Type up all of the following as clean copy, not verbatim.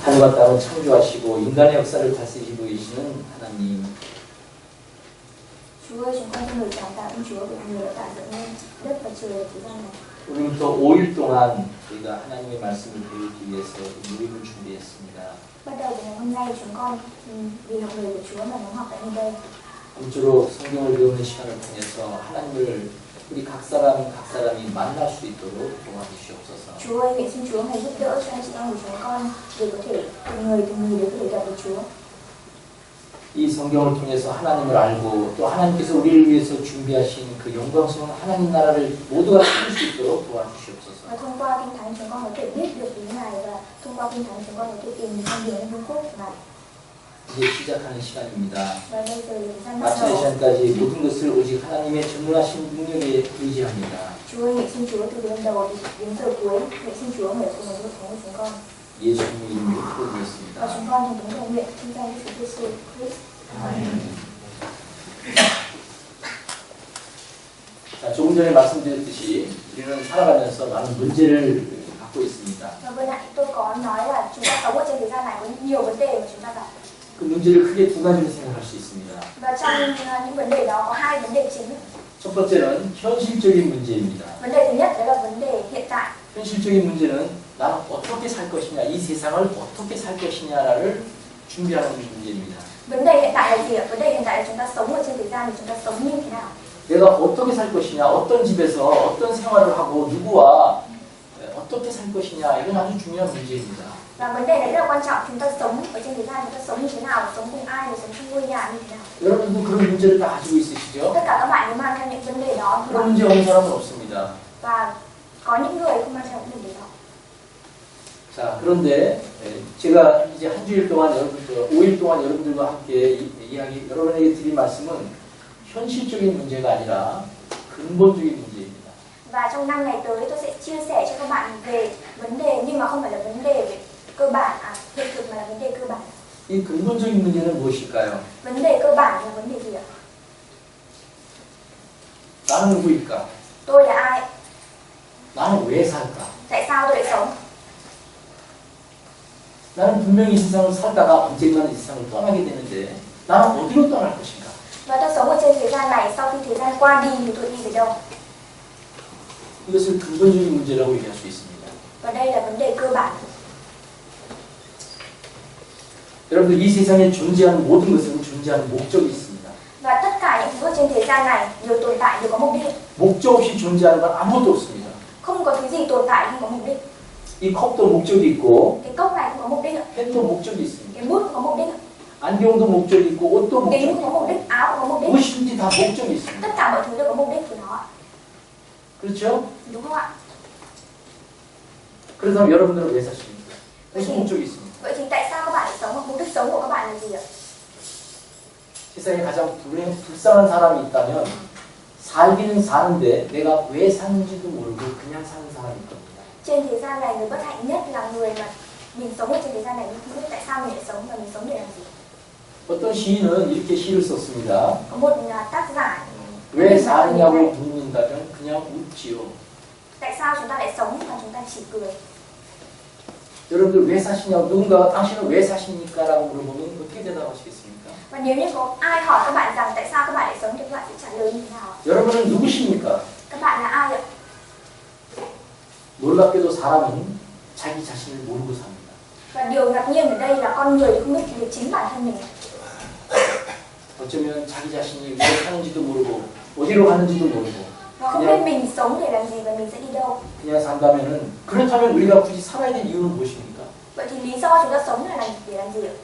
하늘과 땅을 창조하시고 인간의 역사를 다스리시고 계시는 하나님. Chúa ơi, chúng con xin được cảm tạ ơn Chúa vì người đã tạo dựng nên đất và trời và thế gian này. 오늘부터 5일 동안 저희가 하나님의 말씀을 배우기 위해서 모임을 준비했습니다. Bắt đầu từ ngày hôm nay chúng con vì học lời của Chúa mà nhóm học tại nơi đây. 아무쪼록 성경을 배우는 시간을 통해서 하나님을 우리 각 사람이 만날 수 있도록 도와주시옵소서. Chúa ơi, nguyện xin Chúa hãy giúp đỡ cho anh chị em của chúng con để có thể từng người để có thể gặp được Chúa. 이 성경을 통해서 하나님을 알고 또 하나님께서 우리를 위해서 준비하신 그 영광스러운 하나님 나라를 모두가 찾을 수 있도록 도와주시옵소서. Và thông qua Kinh Thánh chúng con có thể biết được ý Ngài và thông qua Kinh Thánh chúng con có thể tìm được con đường đến vương quốc của Ngài. 이제 시작하는 시간입니다. Và bây giờ thời gian bắt 마치는 đầu. 시간까지 모든 것을 오직 하나님의 전능하신 능력에 의지합니다. Chúa ơi, nguyện xin Chúa từ đầu đến giờ cuối, nguyện xin Chúa mở cùng với hội thánh của chúng con. 예수님의 이름으로 Và 기도드렸습니다. chúng con thành kính cầu nguyện trong danh Chúa Giêsu Christ. Amen. 자, 조금 전에 말씀드렸듯이 우리는 살아가면서 많은 문제를 갖고 있습니다. Và vừa nãy tôi có nói là chúng ta sống ở trên thế gian này có nhiều vấn đề mà chúng ta gặp. 그 문제를 크게 두 가지로 생각할 수 있습니다. Và trong những vấn đề đó có hai vấn đề chính. 첫 번째는 현실적인 문제입니다. Vấn đề thứ nhất đó là vấn đề hiện tại. 현실적인 문제는 나는 어떻게 살 것이냐, 이 세상을 어떻게 살 것이냐를 준비하는 문제입니다. Vấn đề hiện tại là gì ạ? Vấn đề hiện tại là chúng ta sống ở trên thế gian thì chúng ta sống như thế nào? 내가 어떻게 살 것이냐, 어떤 집에서 어떤 생활을 하고 누구와 어떻게 살 것이냐, 이건 아주 중요한 문제입니다. Và vấn đề này rất là quan trọng. Chúng ta sống ở trên thế gian, chúng ta sống như thế nào, sống cùng ai, sống trong ngôi nhà như thế nào? 여러분도 그런 문제를 다 가지고 있으시죠? Tất cả các bạn đều mang theo những vấn đề đó. 그런 문제 없는 사람은 없습니다. Và có những người không mang theo những vấn đề đó. 자, 그런데 제가 이제 한 주일 동안 5일 동안 여러분들과 함께 여러분에게 드린 말씀은 현실적인 문제가 아니라 근본적인 문제입니다. Và trong 5 ngày tới tôi sẽ chia sẻ cho các bạn về vấn đề nhưng mà không phải là vấn đề về cơ bản, hiện thực mà là vấn đề cơ bản. 이 근본적인 문제는 무엇일까요? Vấn đề cơ bản là vấn đề gì ạ? 나는 누구일까? Tôi là ai? 나는 왜 살까? Tại sao tôi lại sống? 나는 분명히 이 세상을 살다가 언젠가는 이 세상을 떠나게 되는데 나는 어디로 떠날 것인가? Và tôi sống ở trên thế gian này, sau khi thời gian qua đi thì tôi đi về đâu? 이것을 근본적인 문제라고 얘기할 수 있습니다. Và đây là vấn đề cơ bản. 여러분들 이 세상에 존재하는 모든 것은 존재하는 목적이 있습니다. Và tất cả những thứ trên thế gian này đều tồn tại, đều có mục đích. 목적 없이 존재하는 건 아무것도 없습니다. Không có thứ gì tồn tại không có mục đích. 이 컵도 목적이 있고 Cái cốc này cũng có mục đích ạ. 펜도 목적이 있습니다. Cái bút cũng có mục đích ạ. 안경도 목적이 있고 옷도 목적이 Kính cũng có mục đích, áo cũng có mục đích. 무엇이든지 다 목적이 있습니다. Tất cả mọi thứ đều có mục đích của nó ạ. 그렇죠? Đúng không ạ? 그래서 여러분들은 왜 사십니까? 무슨 목적이 있습니까? Vậy thì tại sao các bạn lại sống? Mục đích sống của các bạn là gì ạ? 세상에 가장 불쌍한 사람이 있다면 살기는 사는데 내가 왜 사는지도 모르고 그냥 사는 사람일 겁니다. Trên thế gian này người bất hạnh nhất là người mà mình sống ở trên thế gian này nhưng không biết tại sao mình lại sống và mình sống để làm gì. 어떤 시인은 이렇게 시를 썼습니다. Có một tác giả 왜 사느냐고 묻는다면 그냥 웃지요. tại sao chúng ta lại sống mà chúng ta chỉ cười? 여러분들 왜 사시냐고 누군가 당신은 왜 사십니까? 라고 물어보면 어떻게 대답하시겠습니까? Và nếu như có ai hỏi các bạn rằng tại sao các bạn lại sống thì các bạn sẽ trả lời như thế nào? 여러분은 누구십니까? Các bạn là ai ạ? 놀랍게도 사람은 자기 자신을 모르고 삽니다. Và điều ngạc nhiên ở đây là con người không biết về chính bản thân mình. 어쩌면 자기 자신이 왜 사는지도 모르고 어디로 가는지도 모르고 Và không biết mình sống để làm gì và mình sẽ đi đâu. 그냥 산다면은 그렇다면 우리가 굳이 살아야 될 이유는 무엇입니까? Vậy thì lý do chúng ta sống là để làm gì ạ?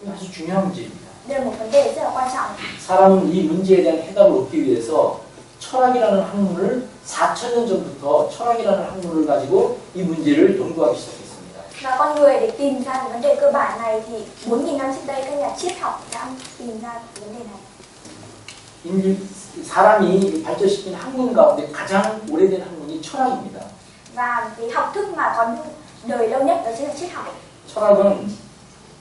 이거 아주 중요한 문제입니다. Đây là một vấn đề rất là quan trọng. 사람은 이 문제에 대한 해답을 얻기 위해서 철학이라는 학문을 4,000년 전부터 철학이라는 학문을 가지고 이 문제를 연구하기 시작했습니다. Và con người để tìm ra cái vấn đề cơ bản này thì 4.000 năm trước đây các nhà triết học đã tìm ra cái vấn đề này. 사람이 발전시킨 학문 가운데 가장 오래된 학문이 철학입니다. Và cái học thức mà có đời lâu nhất đó chính là triết học. 철학은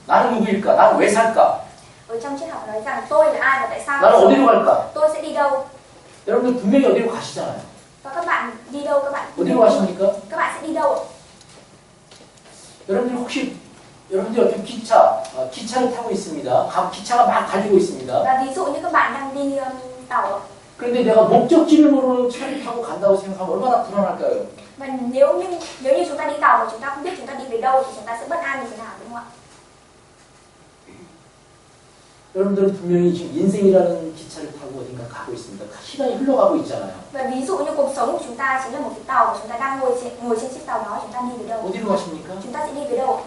나는 누구일까? 나는 왜 살까? Ở trong triết học nói rằng tôi là ai và tại sao 나는 어디로 갈까? tôi sẽ đi đâu. 여러분들 분명히 어디로 가시잖아요. Và các bạn đi đâu? Các bạn 어디로 가십니까? các bạn sẽ đi đâu? 여러분들 혹시 여러분들이 어떤 기차를 타고 있습니다. 기차가 막 달리고 있습니다. Và ví dụ như các bạn đang đi tàu. 그런데 내가 목적지를 모르는 차를 타고 간다고 생각하면 얼마나 불안할까요? Và nếu như chúng ta đi tàu mà chúng ta không biết chúng ta đi về đâu thì chúng ta sẽ bất an như thế nào, đúng không ạ? 여러분들은 분명히 지금 인생이라는 기차를 타고 어딘가 가고 있습니다. 시간이 흘러가고 있잖아요. Và ví dụ như cuộc sống của chúng ta chính là một cái tàu mà chúng ta đang ngồi trên chiếc tàu đó, chúng ta đi về đâu? 어디로 가십니까? Chúng ta sẽ đi về đâu?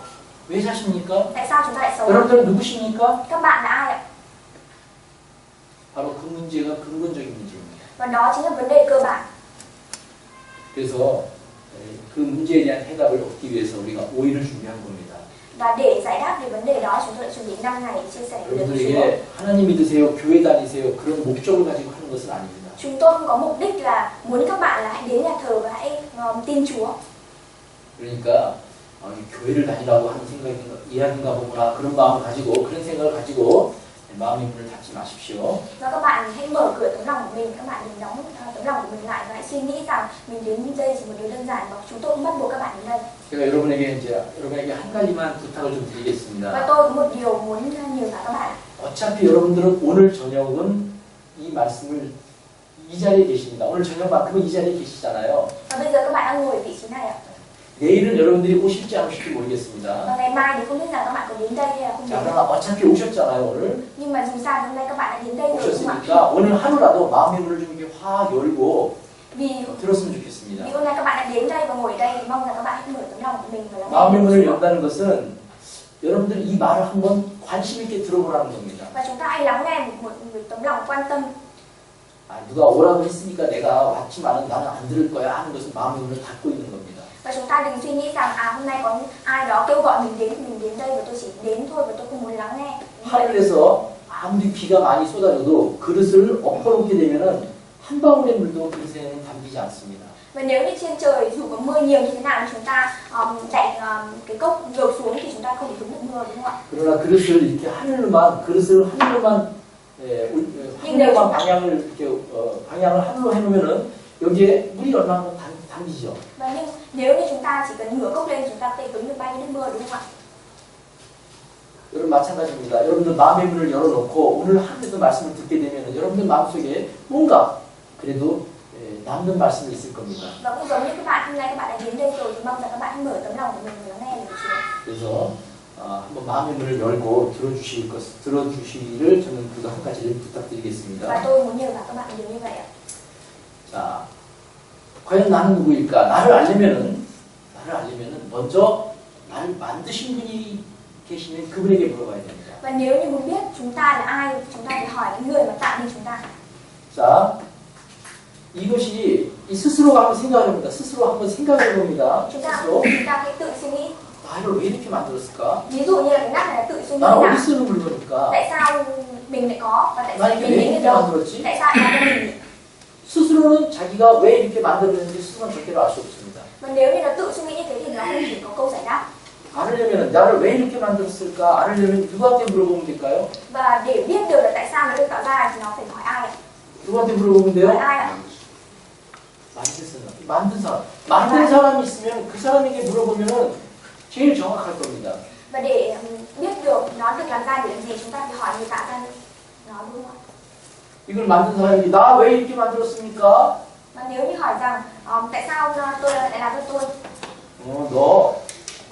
왜 사십니까? Tại sao chúng ta lại sống? 여러분들은 누구십니까? Các bạn là ai ạ? 바로 그 문제가 근본적인 문제입니다. Và đó chính là vấn đề cơ bản. 그래서 그 문제에 대한 해답을 얻기 위해서 우리가 5일을 준비한 겁니다. Và để giải đáp về vấn đề đó, chúng tôi đã chuẩn bị 5 ngày để chia sẻ về Chúa. 여러분들에게 하나님 믿으세요, 교회 다니세요 그런 목적을 가지고 하는 것은 아닙니다. Chúng tôi không có mục đích là muốn các bạn là hãy đến nhà thờ và hãy tin Chúa. 그러니까 교회를 다니라고 하는 생각인가, 이야기인가 보구나 그런 마음을 가지고 그런 생각을 가지고 마음의 문을 닫지 마십시오. Và các bạn hãy mở cửa tấm lòng của mình, các bạn đừng đóng tấm lòng của mình lại và hãy suy nghĩ rằng mình đến đây chỉ một điều đơn giản và chúng tôi không bắt buộc các bạn đến đây. 제가 여러분에게 한 가지만 부탁을 좀 드리겠습니다. Và tôi có một điều muốn nhờ cả các bạn. 어차피 여러분들은 오늘 저녁은 이 말씀을 이 자리에 계십니다. 오늘 저녁만큼은 이 자리에 계시잖아요. Và bây giờ các bạn đang ngồi ở vị trí này ạ. 내일은 여러분들이 오실지 안 오실지 모르겠습니다. Và ngày mai thì không biết rằng các bạn có đến đây hay là không đến. 자, 그러나 어차피 오셨잖아요, 오늘. Nhưng mà dù sao hôm nay các bạn đã đến đây rồi đúng không ạ? 오셨으니까 오늘 하루라도 마음의 문을 좀 이렇게 확 열고 Vì 들었으면 좋겠습니다. hôm nay các bạn đã đến đây và ngồi ở đây thì mong rằng các bạn hãy mở tấm lòng của mình và lắng 마음의 nghe 문을 Chúa. 연다는 것은 여러분들 이 말을 한번 관심 있게 들어보라는 겁니다. Và chúng ta hãy lắng nghe một tấm lòng quan tâm. 누가 오라고 했으니까 내가 왔지만은 나는 안 들을 거야 하는 것은 마음의 문을 닫고 있는 겁니다. Và chúng ta đừng suy nghĩ rằng hôm nay có ai đó kêu gọi mình đến đây và tôi chỉ đến thôi và tôi không muốn lắng nghe. 하늘에서 아무리 비가 많이 쏟아져도 그릇을 엎어놓게 되면은 한 방울의 물도 그릇에는 담기지 않습니다. Và nếu như trên trời dù có mưa nhiều như thế nào chúng ta đẩy cái cốc dầu xuống thì chúng ta không thể hứng được mưa, đúng không ạ? 그러나 그릇을 이렇게 하늘로만 방향을 이렇게 방향을 하늘로 해놓으면은 여기에 물이 얼마나 담기죠. Và nhưng nếu như chúng ta chỉ cần ngửa cốc lên chúng ta có thể hứng được bao nhiêu nước mưa, đúng không ạ? 여러분 마찬가지입니다. 여러분들 마음의 문을 열어놓고 오늘 하루에도 말씀을 듣게 되면 여러분들 마음속에 뭔가 그래도 남는 말씀이 있을 겁니다. Và cũng giống như các bạn hôm nay các bạn đã đến đây rồi thì mong rằng các bạn hãy mở tấm lòng của mình và lắng nghe lời Chúa. 그래서 한번 마음의 문을 열고 들어주시기를 저는 그거 한 가지를 Và 부탁드리겠습니다. tôi muốn nhờ cả các bạn điều như vậy ạ. 자, 과연 나는 누구일까? 나를 알려면은 먼저 나를 만드신 분이 계시면 그분에게 물어봐야 됩니다. Và nếu như muốn biết chúng ta là ai, chúng ta phải hỏi cái người mà tạo nên chúng ta. 자, 이것이 이 스스로가 한번 생각을 해봅니다. 스스로 한번 생각을 해봅니다. Chúng 스스로 ta hãy tự suy nghĩ. 나를 왜 이렇게 만들었을까? Ví dụ như là cái nắp này là tự suy nghĩ 나는 nào. 어디 쓰는 물건일까? Tại sao mình lại có và tại sao 나 mình 이렇게 왜 đến 이렇게 được đâu? 만들었지? Tại sao lại là mình? 스스로는 자기가 왜 이렇게 만들었는지 스스로는 절대로 알 수 없습니다. Và nếu như nó tự suy nghĩ như thế thì nó không thể có câu giải đáp. 알으려면 나를 왜 이렇게 만들었을까? 알으려면 누구한테 물어보면 될까요? Và để biết được là tại sao nó được tạo ra thì nó phải hỏi ai ạ? 누구한테 물어보면 돼요? Hỏi ai ạ? 만든 사람이 있으면 그 사람에게 물어보면은 제일 정확할 겁니다. Và để biết được nó được làm ra để làm gì chúng ta phải hỏi người tạo ra nó, đúng không ạ? 이걸 만든 사람이 나 왜 이렇게 만들었습니까? Và nếu như hỏi rằng tại sao tôi lại làm cho tôi? 너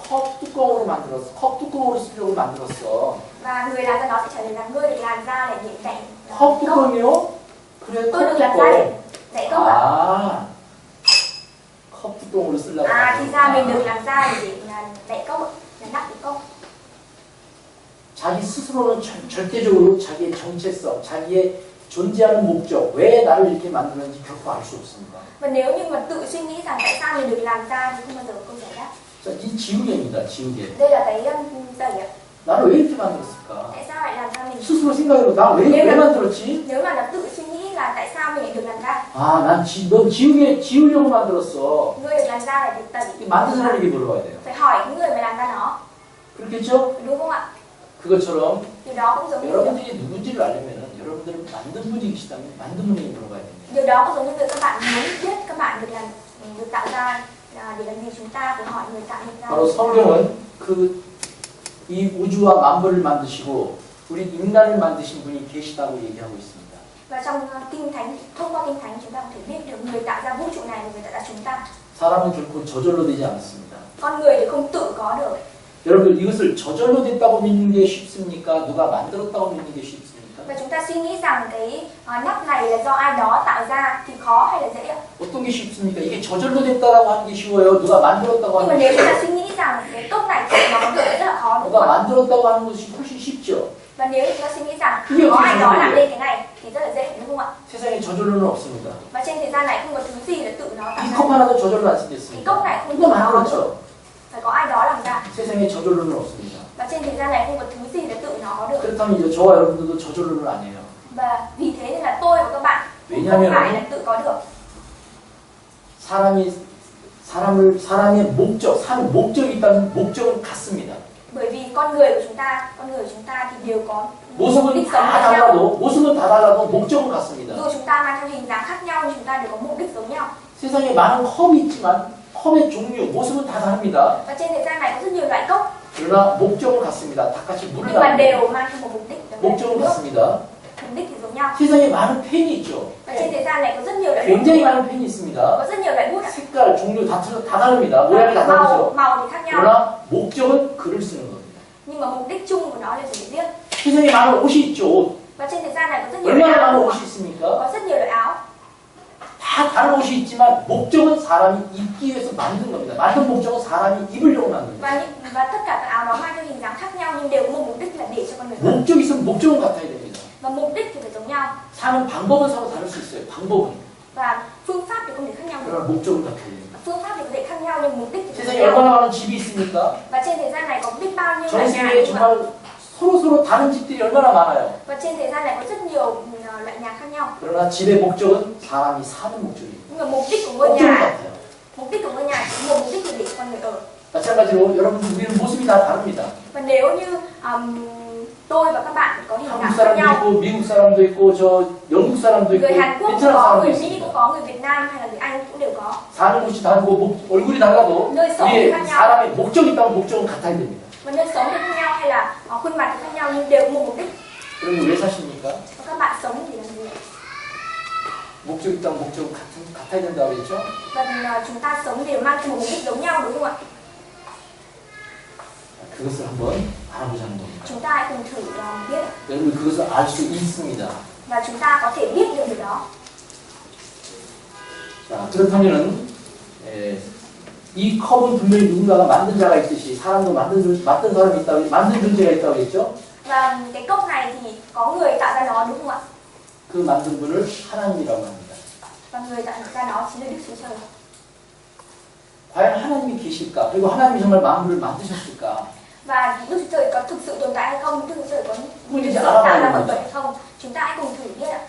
컵 뚜껑으로 만들었어. 컵 뚜껑으로 쓰려고 만들었어. Và người làm ra nó sẽ trả lời là ngươi được làm ra để đẩy 컵 뚜껑이요? 그래 tôi 컵 được làm ra 뚜껑. đẩy cốc ạ. 컵 뚜껑으로 쓰려고 Thì ra mình được 만들었다. làm ra để đẩy cốc ạ, là nắp cái cốc. 자기 스스로는 절대적으로 자기의 정체성, 자기의 존재하는 목적, 왜 나를 이렇게 만드는지 결코 알 수 없습니다. Và nếu như mà tự suy nghĩ rằng tại sao mình được làm ra thì không bao giờ có câu giải đáp. 자, 이 지우개입니다. 지우개. Đây là cái tẩy ạ. 나를 왜 이렇게 만들었을까? Tại sao lại làm ra mình? 스스로 생각해보고 나 왜 만들었지? Nếu mà nó tự suy nghĩ là tại sao mình lại được làm ra? 난 너 지우개 지우려고 만들었어. Người được làm ra là để tẩy. 만든 사람에게 물어봐야 돼요. Phải hỏi cái người mà làm ra nó, 그렇겠죠? đúng không ạ? 그것처럼 Điều đó cũng giống như 여러분들이 누군지를 알려면 여러분들은 만든 분이 계시다면 만든 분에게 물어봐야 됩니다. điều đó cũng giống như việc các bạn muốn biết các bạn được tạo ra để làm gì chúng ta phải hỏi người tạo nên ra. 바로 성경은 그 이 우주와 만물을 만드시고 우리 인간을 만드신 분이 계시다고 얘기하고 있습니다. Và trong kinh thánh, thông qua kinh thánh chúng ta có thể biết được người tạo ra vũ trụ này và người tạo ra chúng ta. 사람은 결코 저절로 되지 않습니다. Con người thì không tự có được. 여러분 이것을 저절로 됐다고 믿는 게 쉽습니까? 누가 만들었다고 믿는 게 쉽습니까? Và chúng ta suy nghĩ rằng cái nắp này là do ai đó tạo ra thì khó hay là dễ ạ? 어떤 게 쉽습니까? 이게 저절로 됐다라고 하는 게 쉬워요. 누가 만들었다고 Nhưng mà 하는 nếu 게 chúng ta 쉬워요. suy nghĩ rằng cái cốc này thì nó có được rất là khó đúng 누가 không ạ? 만들었다고 하는 것이 훨씬 쉽죠. Và nếu chúng ta suy nghĩ rằng Nhiều có khi ai chúng đó ta làm biết. nên cái này thì rất là dễ đúng không ạ? 세상에 저절로는 없습니다. Và trên thế gian này không có thứ gì là tự nó tạo 이 ra. 컵 하나도 저절로 안 Cái 생겼습니다. cốc này không tự 누가 nó có được, 만들었죠. phải có ai đó làm ra. 세상에 저절로는 없습니다. Và trên thế gian này không có thứ gì là tự nó có được. 그렇다면 이제 저와 여러분들도 저절로는 아니에요. Và vì thế nên là tôi và các bạn cũng 왜냐하면 không phải là tự có được. 사람의 목적, 사는 목적이 있다면 목적은 같습니다. Bởi vì con người của chúng ta thì đều có mục 모습은 đích sống 다 khác nhau. 모습은 다 달라도 목적은 같습니다. Dù chúng ta mang theo hình dáng khác nhau nhưng chúng ta đều có mục đích giống nhau. 세상에 많은 컵이 있지만 컵의 종류, 모습은 다 다릅니다. Và trên thế gian này có rất nhiều loại cốc 그러나 목적은 같습니다. 다 같이 물을 nhưng mà 담는 đều mang theo một mục đích. Đó là 목적은 nước. 같습니다. Mục đích thì giống nhau. 세상에 많은 펜이 있죠. Và trên thế gian này có rất nhiều loại bút, 굉장히 많은 펜이 있습니다. có rất nhiều loại bút ạ. 색깔, 종류 다 다릅니다. 모양이 다 Màu 다르죠. màu thì khác nhau. 그러나 목적은 글을 쓰는 겁니다. Nhưng mà mục đích chung của nó là để viết. 세상에 많은 옷이 있죠. 옷. Và trên thế gian này có rất nhiều loại 얼마나 áo, 많은 đúng 옷이 không ạ? 있습니까? Có rất nhiều loại áo. 다 다른 옷이 있지만 목적은 사람이 입기 위해서 만든 겁니다. 만든 목적은 사람이 입으려고 만든 겁니다. Và tất cả các áo đó mang theo hình dáng khác nhau nhưng đều có một mục đích là để cho con người mặc. 목적이 있으면 목적은 같아야 됩니다. Và mục đích thì phải giống nhau. 사는 방법은 서로 다를 수 있어요. 방법은. Và phương pháp thì không thể khác nhau được. 그러나 목적은 같아야 됩니다. Phương pháp thì có thể khác nhau nhưng mục đích thì phải 세상에 giống nhau. 얼마나 많은 집이 있습니까? Và trên thế gian này có biết bao nhiêu 전 loại nhà 세계에 đúng không ạ? 정말 서로 다른 집들이 얼마나 많아요. Và trên thế gian này có rất nhiều loại nhà khác nhau. 그러나 집의 목적은 사람이 사는 목적입니다. Nhưng mà mục đích của ngôi 목적은 nhà, 같아요. mục đích của ngôi nhà chỉ có một mục đích là để con người ở. 마찬가지로 여러분 우리는 모습이 다 다릅니다. Và nếu như tôi và các bạn có hình 한국 dáng khác 사람도 nhau, 있고 미국 사람도 있고 저 영국 사람도 있고 người Hàn Quốc cũng 베트남 có, 사람도 người Mỹ 있습니다. cũng có, người Việt Nam hay là người Anh cũng đều có. 사는 곳이 다르고 얼굴이 달라도 nơi sống 우리의 thì khác nhau. 사람의 목적이 있다면 목적은 같아야 됩니다. Và nơi sống thì khác nhau hay là khuôn mặt thì khác nhau nhưng đều có một mục đích. 그러면 왜 사십니까? Và các bạn sống thì làm gì? 목적 있다면 목적은 같아야 된다고 그랬죠? Và chúng ta sống đều mang theo một mục đích giống nhau đúng không ạ? 그것을 한번 알아보자는 겁니다. Chúng ta hãy cùng thử biết 여러분 그것을 알 수 있습니다. và chúng ta có thể biết được điều đó. 자, 그렇다면은 이 컵은 분명히 누군가가 만든 자가 있듯이 사람도 만든 사람이 있다고 만든 존재가 있다고 했죠? Và cái cốc này thì có người tạo ra nó đúng không ạ? 그 만든 분을 하나님이라고 합니다. Và người tạo ra nó chính là Đức Chúa Trời. 과연 하나님이 계실까? 그리고 하나님이 정말 만물을 만드셨을까? Và Đức Chúa Trời có thực sự tồn tại hay không? Đức Chúa Trời có Mình thực sẽ sự 알아봐야 tạo ra 됩니다. mọi vật hay không? Chúng ta hãy cùng thử biết ạ.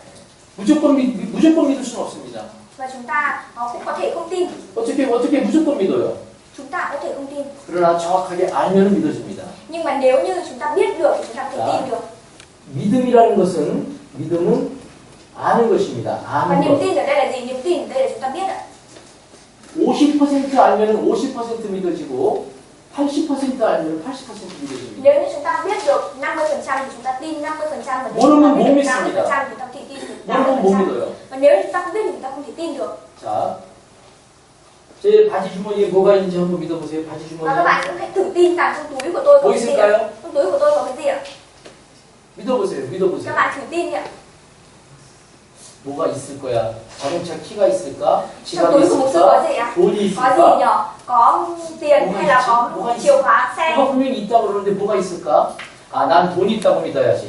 무조건 믿을 수는 없습니다. Và chúng ta cũng có thể không tin. 어떻게 무조건 믿어요? Chúng ta có thể không tin. 그러나 정확하게 알면 믿어집니다. Nhưng mà nếu như chúng ta biết được thì chúng ta có thể 자, tin được. 믿음은 아는 것입니다. Và 아는 niềm 것. tin ở đây là gì? Niềm tin ở đây là chúng ta biết ạ. 50% 알면 50% 믿어지고 80% 알면 80% 믿어집니다. Nếu như chúng ta biết được 50% thì chúng ta tin 50%, và nếu 모르면 chúng ta 못 biết được 믿습니다. 80% thì chúng ta có thể tin được 모르면 못 80%. 믿어요. Và nếu như chúng ta không biết thì chúng ta không thể tin được. 자, 제 바지 주머니에 뭐가 있는지 한번 믿어보세요. 바지 Và các 주머니에. bạn cũng hãy thử tin rằng trong túi của tôi có 뭐 cái gì ạ? 있을까요? Trong túi của tôi có cái gì ạ? 믿어보세요. Các 믿어보세요. bạn thử tin đi ạ. 뭐가 있을 거야? 자동차 키가 있을까? Trong 지갑이 túi của một sư có gì 있을까? ạ? 돈이 Có gì 있을까? nhỉ? Có tiền 뭐가 hay là 있지? có 뭐가 chìa 있을까? khóa xe? 뭐가 분명히 있다고 그러는데 뭐가 있을까? 아, 난 돈이 있다고 믿어야지.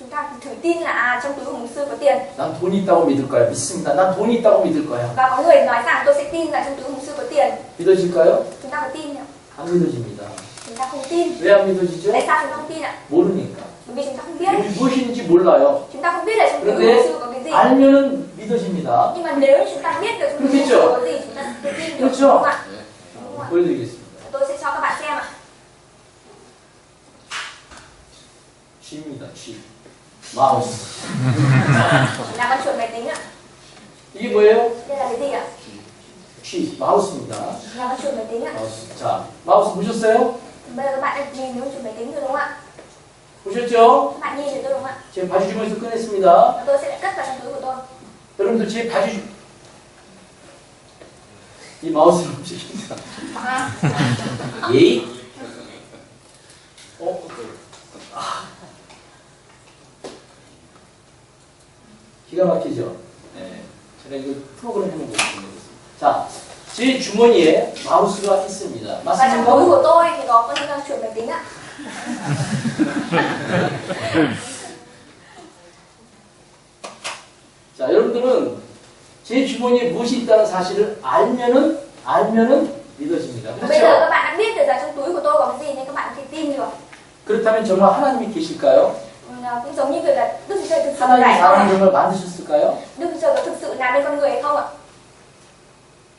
Chúng ta thử tin là trong túi của một sư có tiền. 난 돈이 있다고 믿을 거야. 믿습니다. 난 돈이 있다고 믿을 거야. Và có người nói rằng tôi sẽ tin là trong túi của một sư có tiền. 믿어질까요? Chúng ta có tin không? 안 믿어집니다. Chúng ta không tin. 왜 안 믿어지죠? Tại sao chúng ta không tin ạ? 모르니까. Bởi vì chúng ta không biết. 여기 무엇인지 몰라요. Chúng ta không biết là trong túi của 그런데 một sư có cái gì. 알면은 믿어집니다. Nhưng mà nếu như chúng ta biết được trong túi của một sư có gì, chúng ta sẽ tin được. 그렇죠? Đúng không ạ? Đúng không ạ? 보여드리겠습니다. Tôi sẽ cho các bạn xem ạ. G입니다. G. 마우스. Là con chuột máy tính ạ. 이게 뭐예요? Đây là cái gì ạ? G. 마우스입니다. Là con chuột máy tính ạ. 마우스. 자, 마우스 보셨어요? Bây giờ các bạn đã nhìn trong máy tính rồi đúng không ạ? 보셨죠? Các bạn nhìn thấy tôi đúng không ạ? 지금 바지 주머니에서 꺼냈습니다. Và tôi sẽ lại cất vào trong túi của tôi. 여러분들 제 바지 이 마우스를 움직인다. 예이? 기가 막히죠? 네. 제가 이거 프로그램 해놓은 거 있습니다. 자, 제 주머니에 마우스가 있습니다. Và trong túi 맞습니까? của tôi thì có con chuột máy tính ạ. 자, 여러분들은 제 주머니에 무엇이 있다는 사실을 알면은 믿어집니다. Và bây giờ 그렇죠? các bạn đã biết được rằng trong túi của tôi có cái gì nên các bạn có thể tin được. 그렇다면 정말 하나님이 계실까요? Cũng giống như việc là Đức Chúa Trời thực sự 하나님 tại 사람을 không ạ? 정말 만드셨을까요? Đức Chúa Trời có thực sự làm nên con người hay không ạ?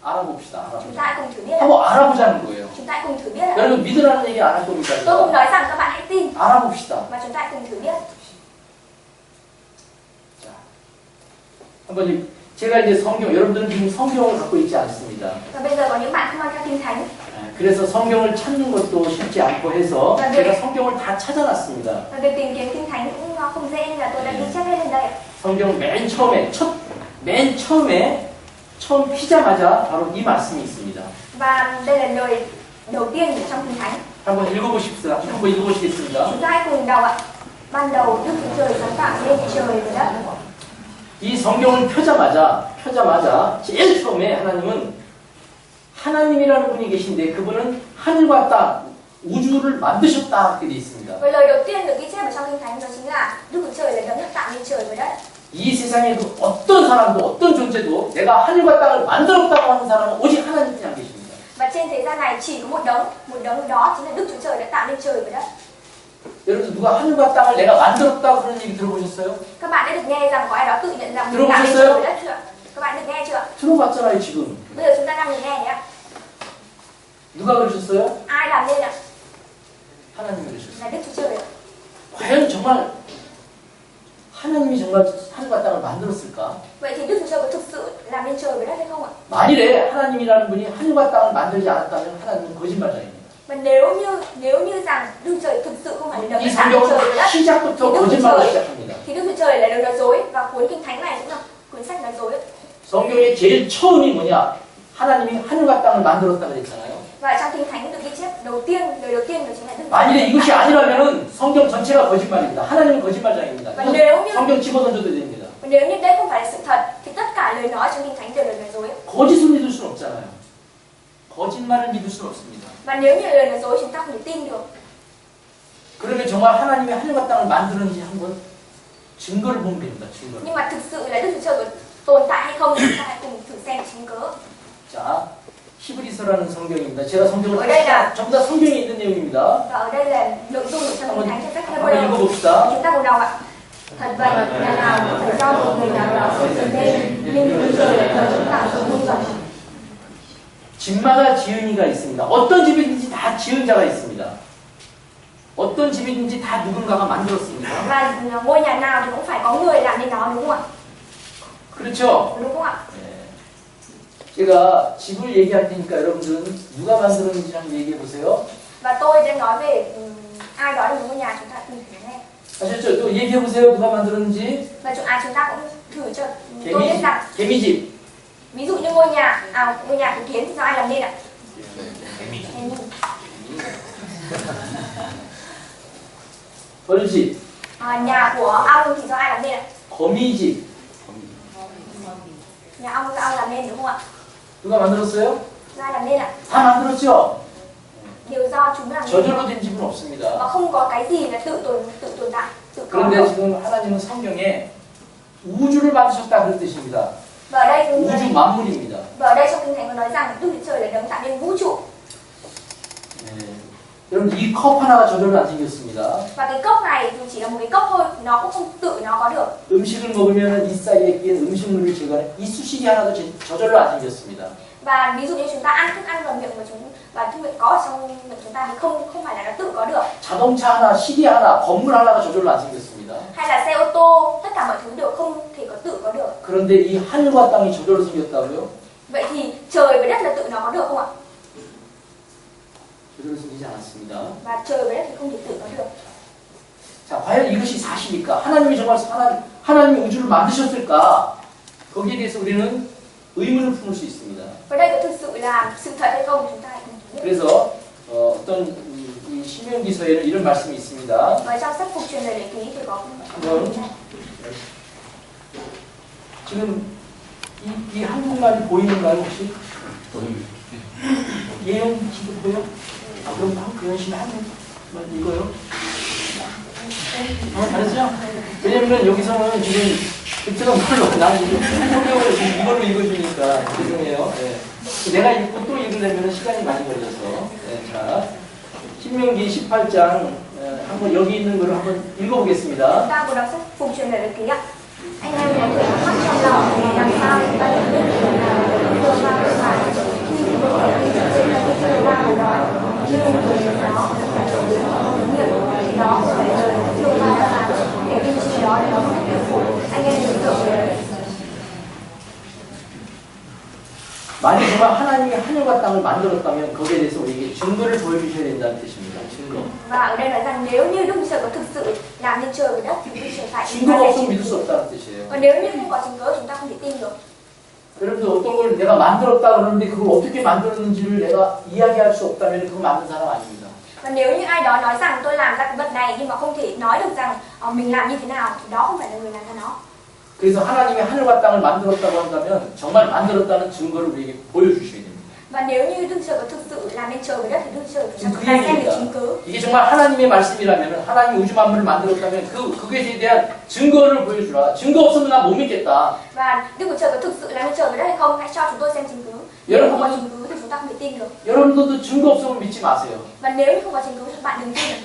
알아봅시다. Chúng 알아봅시다. ta hãy cùng thử biết ạ. 한번 알아보자는 거예요. Chúng ta hãy cùng thử biết ạ. 여러분 믿으라는 얘기 안 할 겁니까? Tôi không nói rằng các bạn hãy tin 알아봅시다. mà chúng ta hãy cùng thử biết. 자, 한번 제가 이제 여러분들은 지금 성경을 갖고 있지 않습니다. Và bây giờ có những bạn không mang theo kinh thánh. 그래서 성경을 찾는 것도 쉽지 않고 해서 제가 성경을 다 찾아놨습니다. Và việc tìm kiếm kinh thánh cũng không dễ nên là tôi đã ghi chép hết lên đây ạ. 성경 맨 처음에 처음 피자마자 바로 이 말씀이 있습니다. Và đây là lời đầu tiên trong kinh thánh. 한번 읽어보십시다. 한번 읽어보시겠습니다. Chúng ta hãy cùng đọc ạ. Ban đầu Đức Chúa Trời sáng tạo nên trời và đất. 이 성경을 펴자마자 제일 처음에 하나님이라는 분이 계신데 그분은 하늘과 땅, 우주를 만드셨다 이렇게 되어 있습니다. Và lời đầu tiên được ghi chép ở trong kinh thánh đó chính là Đức Chúa Trời là đấng đã tạo nên trời và đất. 이 세상에 어떤 사람도 어떤 존재도 내가 하늘과 땅을 만들었다고 하는 사람은 오직 하나님뿐이 계십니다. Và trên thế gian này chỉ có một đấng đó chính là Đức Chúa Trời đã tạo nên trời và đất. 여러분 누가 하늘과 땅을 내가 만들었다고 그런 얘기 들어보셨어요? Các bạn đã được nghe rằng có ai đó tự nhận rằng mình tạo nên trời và đất chưa ạ? Các bạn được nghe chưa ạ? 들어봤잖아요 지금. Bây giờ chúng ta đang được nghe đấy ạ. 누가 그러셨어요? Ai làm nên ạ? 하나님이 그러셨어요. Là Đức Chúa Trời ạ. 과연 정말 하나님이 정말 하늘과 땅을 만들었을까? Vậy thì Đức Chúa Trời có thực sự làm nên trời và đất hay không ạ? 만일에 하나님이라는 분이 하늘과 땅을 만들지 않았다면 하나님은 거짓말자입니다. Và nếu như rằng Đức Chúa Trời thực sự không phải là đấng 이 đã tạo nên trời và 성경은 đất 시작부터 거짓말을 시작합니다. thì Đức Chúa Trời là đấng nói dối và cuốn kinh thánh này cũng là cuốn sách nói dối. 성경의 제일 처음이 뭐냐? 하나님이 하늘과 땅을 만들었다 그랬잖아요. Và trong kinh thánh được ghi chép lời đầu tiên đó chính là Đức Chúa 만일에 Trời. 이것이 아니라면은 성경 전체가 거짓말입니다. 하나님은 거짓말장입니다. Và nếu như 성경 집어던져도 됩니다. đây không phải là sự thật thì tất cả lời nói trong kinh thánh đều là lời nói dối. 거짓을 믿을 수는 없잖아요. 거짓말을 믿을 수는 없습니다. Và nếu như lời nói dối chúng ta không thể tin được. 그러면 정말 하나님이 하늘과 땅을 만드는지 한번 증거를 보면 됩니다. 증거를. Nhưng mà thực sự là Đức Chúa Trời có tồn tại hay không chúng ta hãy cùng thử xem chứng cớ. 자, 히브리서라는 성경입니다. 제가 성경을 ở đây là 전부 다 성경에 있는 내용입니다. và ở đây là nội dung trong kinh thánh trong sách 한번 Hebrew. 읽어봅시다. Chúng ta cùng đọc ạ. Thật vậy, nhà nào cũng phải do một người nào đó xây dựng nên, nhưng Đức Chúa Trời là đấng chứng tạo sự muôn vật. 집마다 지은이가 있습니다. 어떤 집이든지 다 지은 자가 있습니다. 어떤 집이든지 다 누군가가 만들었습니다. Và ngôi nhà nào thì cũng phải có người làm nên nó đúng không ạ? 그렇죠? Đúng không ạ? 네. 제가 집을 얘기할 테니까 여러분들은 누가 만들었는지 한번 얘기해 보세요. Và tôi đang nói về ai đó là ngôi nhà chúng ta cùng thử nghe. 아셨죠? 또 얘기해 보세요. 누가 만들었는지. Và chúng ta cũng thử cho tôi biết rằng 개미집. ví dụ như ngôi nhà của Kiến thì do ai làm nên ạ? 개미. Henry. 벌집. Nhà của ong thì do ai làm nên ạ? 거미집. Nhà ong do ong làm nên đúng không ạ? 누가 만들었어요? Do ai làm nên ạ? 다 만들었죠? Đều do chúng làm nên. 저절로 된 집은 없습니다. Và không có cái gì là tự tồn tại, tự có. 그런데 지금 하나님은 성경에 우주를 만드셨다 그런 뜻입니다. Và ở đây 우주 만물입니다. và ở đây trong kinh thánh có nói rằng Đức Chúa Trời là đấng tạo nên vũ trụ. 네. 여러분 이 컵 하나가 저절로 안 생겼습니다. Và cái cốc này thì chỉ là một cái cốc thôi, nó cũng không tự nó có được. 음식을 먹으면 이 사이에 끼는 음식물을 제거하는 이쑤시개 하나도 저절로 안 생겼습니다. Và ví dụ như chúng ta ăn thức ăn vào miệng và thức miệng có ở trong miệng chúng ta thì không phải là nó tự có được. 자동차 하나, 시계 하나, 건물 하나가 저절로 안 생겼습니다. Hay là xe ô tô, tất cả mọi thứ đều không thể có tự có được. 그런데 이 하늘과 땅이 저절로 생겼다고요? Vậy thì trời với đất là tự nó có được không ạ? 저절로 생겼 되지 않았습니다. và trời với đất thì không thể tự có được. 자, 과연 이것이 사실일까? 하나님이 정말 하나님이 우주를 만드셨을까? 거기에 대해서 우리는 의문을 품을 수 있습니다. Và đây có thực sự là sự thật hay không chúng ta hãy cùng biết. 그래서 어떤 이 신명기서에는 이런 말씀이 있습니다. Và trong sách phục truyền lời lệ ký thì có vâng. 지금 이 한국말이 보이는가요 혹시? 예영 지금 보여? 아, 그럼 그 열심히 한국말 읽어요? 잘했어요? 왜냐면 여기서는 지금 글자가 뭘로 나는 지금 성경을 지금 이걸로 읽어주니까 죄송해요. 네. 내가 읽고 또 읽으려면 시간이 많이 걸려서. 네, 자, 신명기 18장 한번 여기 있는 거를 한번 읽어보겠습니다. chúng ta vừa đọc sách phục truyền lời lệ ký ạ. Anh em có thể thắc mắc trong lòng thì làm sao chúng ta nhận biết điều nào là tương lai của bạn khi một kẻ đi trên là cái tương lai của đó như một người đó phải đối với hướng nghiệp thì đó phải là tương lai đáp án kẻ đi trên đó thì nó không thể phục anh em tưởng tượng về 만약 정말 하나님이 하늘과 땅을 만들었다면 거기에 대해서 우리에게 증거를 보여주셔야 된다는 뜻입니다. 증거. và ở đây nói rằng nếu như Đức Chúa Trời có thực sự làm nên trời và đất thì Đức Chúa Trời phải 증거가 없으면 믿을 수 없다는 뜻이에요. còn nếu như không có chứng cứ chúng ta không thể tin được. 여러분들 어떤 걸 내가 만들었다 그러는데 그걸 어떻게 만들었는지를 내가 이야기할 수 없다면 그거 만든 사람 아닙니다. Và nếu như ai đó nói rằng tôi làm ra cái vật này nhưng mà không thể nói được rằng mình làm như thế nào thì đó không phải là người làm ra nó. 그래서 하나님이 하늘과 땅을 만들었다고 한다면 정말 만들었다는 증거를 우리에게 보여주셔야 됩니다. Và nếu như Đức Trời có thực sự làm nên trời với đất thì Đức Trời 지금 chúng 그 ta xem được 얘기입니다. chứng cứ. 이게 정말 하나님의 말씀이라면 하나님이 우주 만물을 만들었다면 그것에 대한 증거를 보여주라. 증거 없으면 나 못 믿겠다. Và Đức Chúa Trời có thực sự làm nên trời với đất hay không hãy cho chúng tôi xem chứng cứ. Nếu không có chứng cứ thì chúng ta không thể tin được. 여러분들도 증거 없으면 믿지 마세요. Và nếu như không có chứng cứ thì bạn đừng tin.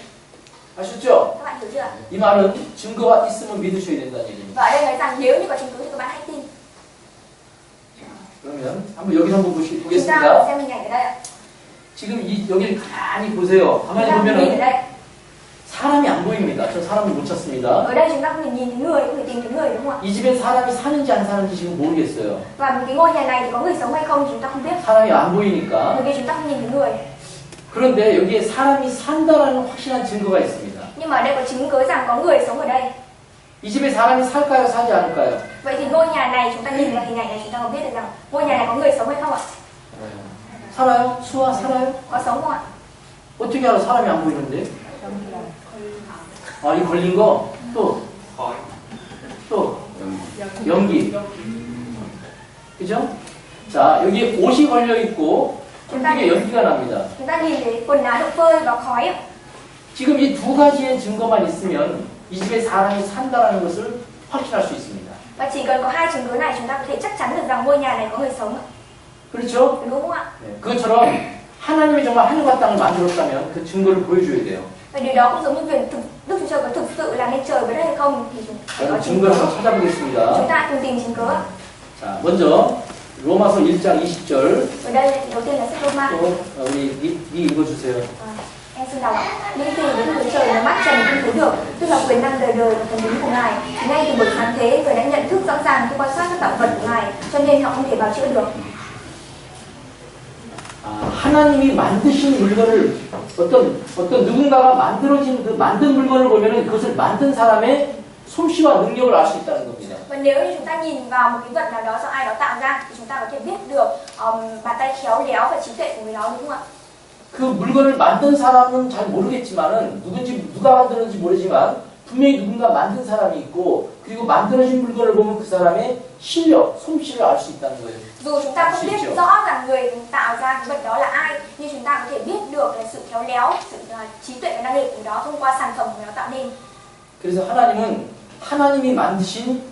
아셨죠? Các bạn hiểu chưa? 이 말은 증거가 있으면 믿으셔야 된다는 얘기입니다. Và ở đây nói rằng nếu như có chứng cứ thì các bạn hãy tin. 그러면 한번 여기서 한번 Chúng ta 보겠습니다. xem hình ảnh ở đây ạ. 지금 여기를 가만히 보세요. Chúng 가만히 ta nhìn ở 보면은 đây. 사람이 안 보입니다. 저 사람을 못 찾습니다. Ở đây chúng ta không thể nhìn thấy người, không thể tìm thấy người đúng không ạ? 이 집에 사람이 사는지 안 사는지 지금 모르겠어요. Và cái ngôi nhà này thì có người sống hay không thì chúng ta không biết. 사람이 안 보이니까. Bởi vì chúng ta không nhìn thấy người. 그런데 여기에 사람이 산다라는 확실한 증거가 있습니다. Nhưng mà ở đây có chứng cứ rằng có người sống ở đây. 이 집에 사람이 살까요? 사지 않을까요? Vậy thì ngôi nhà này chúng ta nhìn vào hình ảnh này chúng ta có biết được rằng ngôi nhà này có người sống hay không ạ? 살아요? 수아 살아요? Có sống không ạ? 어떻게 알아? 사람이 안 보이는데? 아, 이 걸린 거? 또 연기. 그죠? 자, 여기에 옷이 걸려 있고 손등에 연기가 납니다. Chúng ta nhìn thấy quần áo được phơi và khói ạ. 지금 이 두 가지의 증거만 있으면 이 집에 사람이 산다는 것을 확신할 수 있습니다. Và chỉ cần có hai chứng cứ này chúng ta có thể chắc chắn được rằng ngôi nhà này có người sống ạ. 그렇죠? Đúng không ạ? 네, 그것처럼 하나님이 정말 하늘과 땅을 만들었다면 그 증거를 보여줘야 돼요. Và điều đó cũng giống như việc Đức Chúa Trời có thực sự làm nên trời với đất hay không thì chúng ta có 그럼 chứng cứ. 증거를 한번 찾아보겠습니다. Chúng ta cùng tìm chứng cứ ạ. 자, 먼저 로마서 1장 20절 Ở đây đầu tiên là sách Roma. 또 우리 니 읽어주세요. Em xin đọc ạ. Những gì đến với trời là mắt trần không thấy được, tức là quyền năng đời đời và thần linh của Ngài. Ngay từ bậc sáng thế, người đã nhận thức rõ ràng khi quan sát các tạo vật của Ngài, cho nên họ không thể bào chữa được. 하나님이 만드신 물건을 어떤 누군가가 만들어진 그 만든 물건을 보면은 그것을 만든 사람의 솜씨와 능력을 알 수 있다는 겁니다. Và nếu như chúng ta nhìn vào một cái vật nào đó do ai đó tạo ra thì chúng ta có thể biết được bàn tay khéo léo và trí tuệ của người đó đúng không ạ? 그 물건을 만든 사람은 잘 모르겠지만은 누가 만들었는지 모르지만 분명히 누군가 만든 사람이 있고 그리고 만들어진 물건을 보면 그 사람의 실력, 솜씨를 알 수 있다는 거예요. Dù chúng ta không biết rõ rằng người tạo ra cái vật đó là ai, nhưng chúng ta có thể biết được cái sự khéo léo, sự trí tuệ và năng lực của đó thông qua sản phẩm của người đó tạo nên. 그래서 하나님은 하나님이 만드신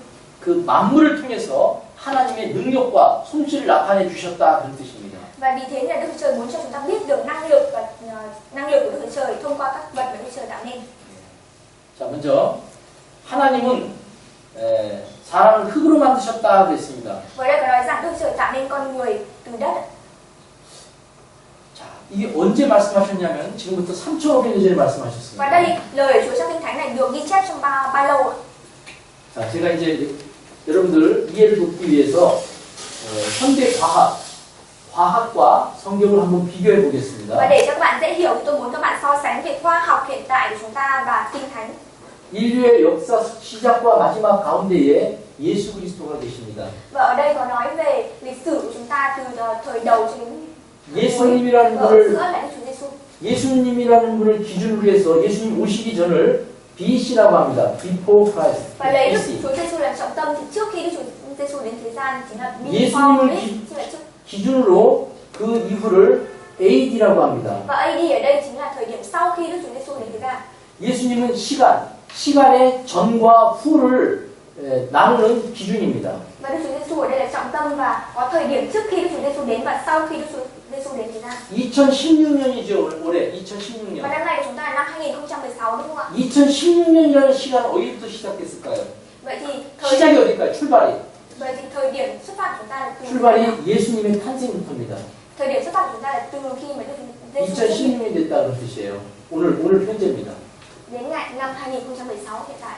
그 만물을 통해서 하나님의 능력과 솜씨를 나타내 주셨다 그런 뜻입니다. Và vì thế là Đức Chúa Trời muốn cho chúng ta biết được năng lực và năng lực của Đức Chúa Trời thông qua các vật mà Đức Chúa Trời tạo nên. 자, 먼저 하나님은 사람을 흙으로 만드셨다 그랬습니다. Với đây có nói rằng Đức Chúa Trời tạo nên con người từ đất. 자, 이게 언제 말씀하셨냐면 지금부터 3,500년 전에 말씀하셨습니다. Và đây lời của Chúa trong Kinh Thánh này được ghi chép trong bao lâu ạ? 자, 제가 이제 여러분들 이해를 돕기 위해서 현대 과학과 성경을 한번 비교해 보겠습니다. Và để cho các bạn dễ hiểu thì tôi muốn các bạn so sánh về khoa học hiện tại của chúng ta và Kinh Thánh. 인류의 역사 시작과 마지막 가운데에 예수 그리스도가 계십니다. Và ở đây có nói về lịch sử của chúng ta từ thời đầu cho đến 예수님이라는 và ở 분을 giữa là Đức Chúa Giêsu. 예수님이라는 분을 기준으로 해서 예수님 오시기 전을 BC라고 합니다. Before Christ. Và lấy Đức BC. Chúa Giêsu làm trọng tâm thì trước khi Đức Chúa Giêsu đến thế gian chính là 예수님을 before Christ, chính là trước. 기준으로 그 이후를 AD라고 합니다. Và AD ở đây chính là thời điểm sau khi Đức Chúa Giêsu đến thế gian. 예수님은 시간의 전과 후를 나누는 기준입니다. Và Đức Chúa Giêsu ở đây là trọng tâm và có thời điểm trước khi Đức Chúa Giêsu đến và sau khi Đức Chúa Giêsu đến thế gian. 2016년이죠, 올해. Và 2016년. năm nay của chúng ta là năm 2016 đúng không ạ? 2016년이라는 시간은 어디부터 시작됐을까요? Vậy thì 시작이 어딜까요? 출발이. thời điểm xuất phát của chúng ta là từ 출발이 예수님의 탄생부터입니다. thời điểm xuất phát của chúng ta là từ khi mà Đức Giêsu 2016년이 됐다는 뜻이에요. 오늘 현재입니다. đến ngày năm 2016 hiện tại.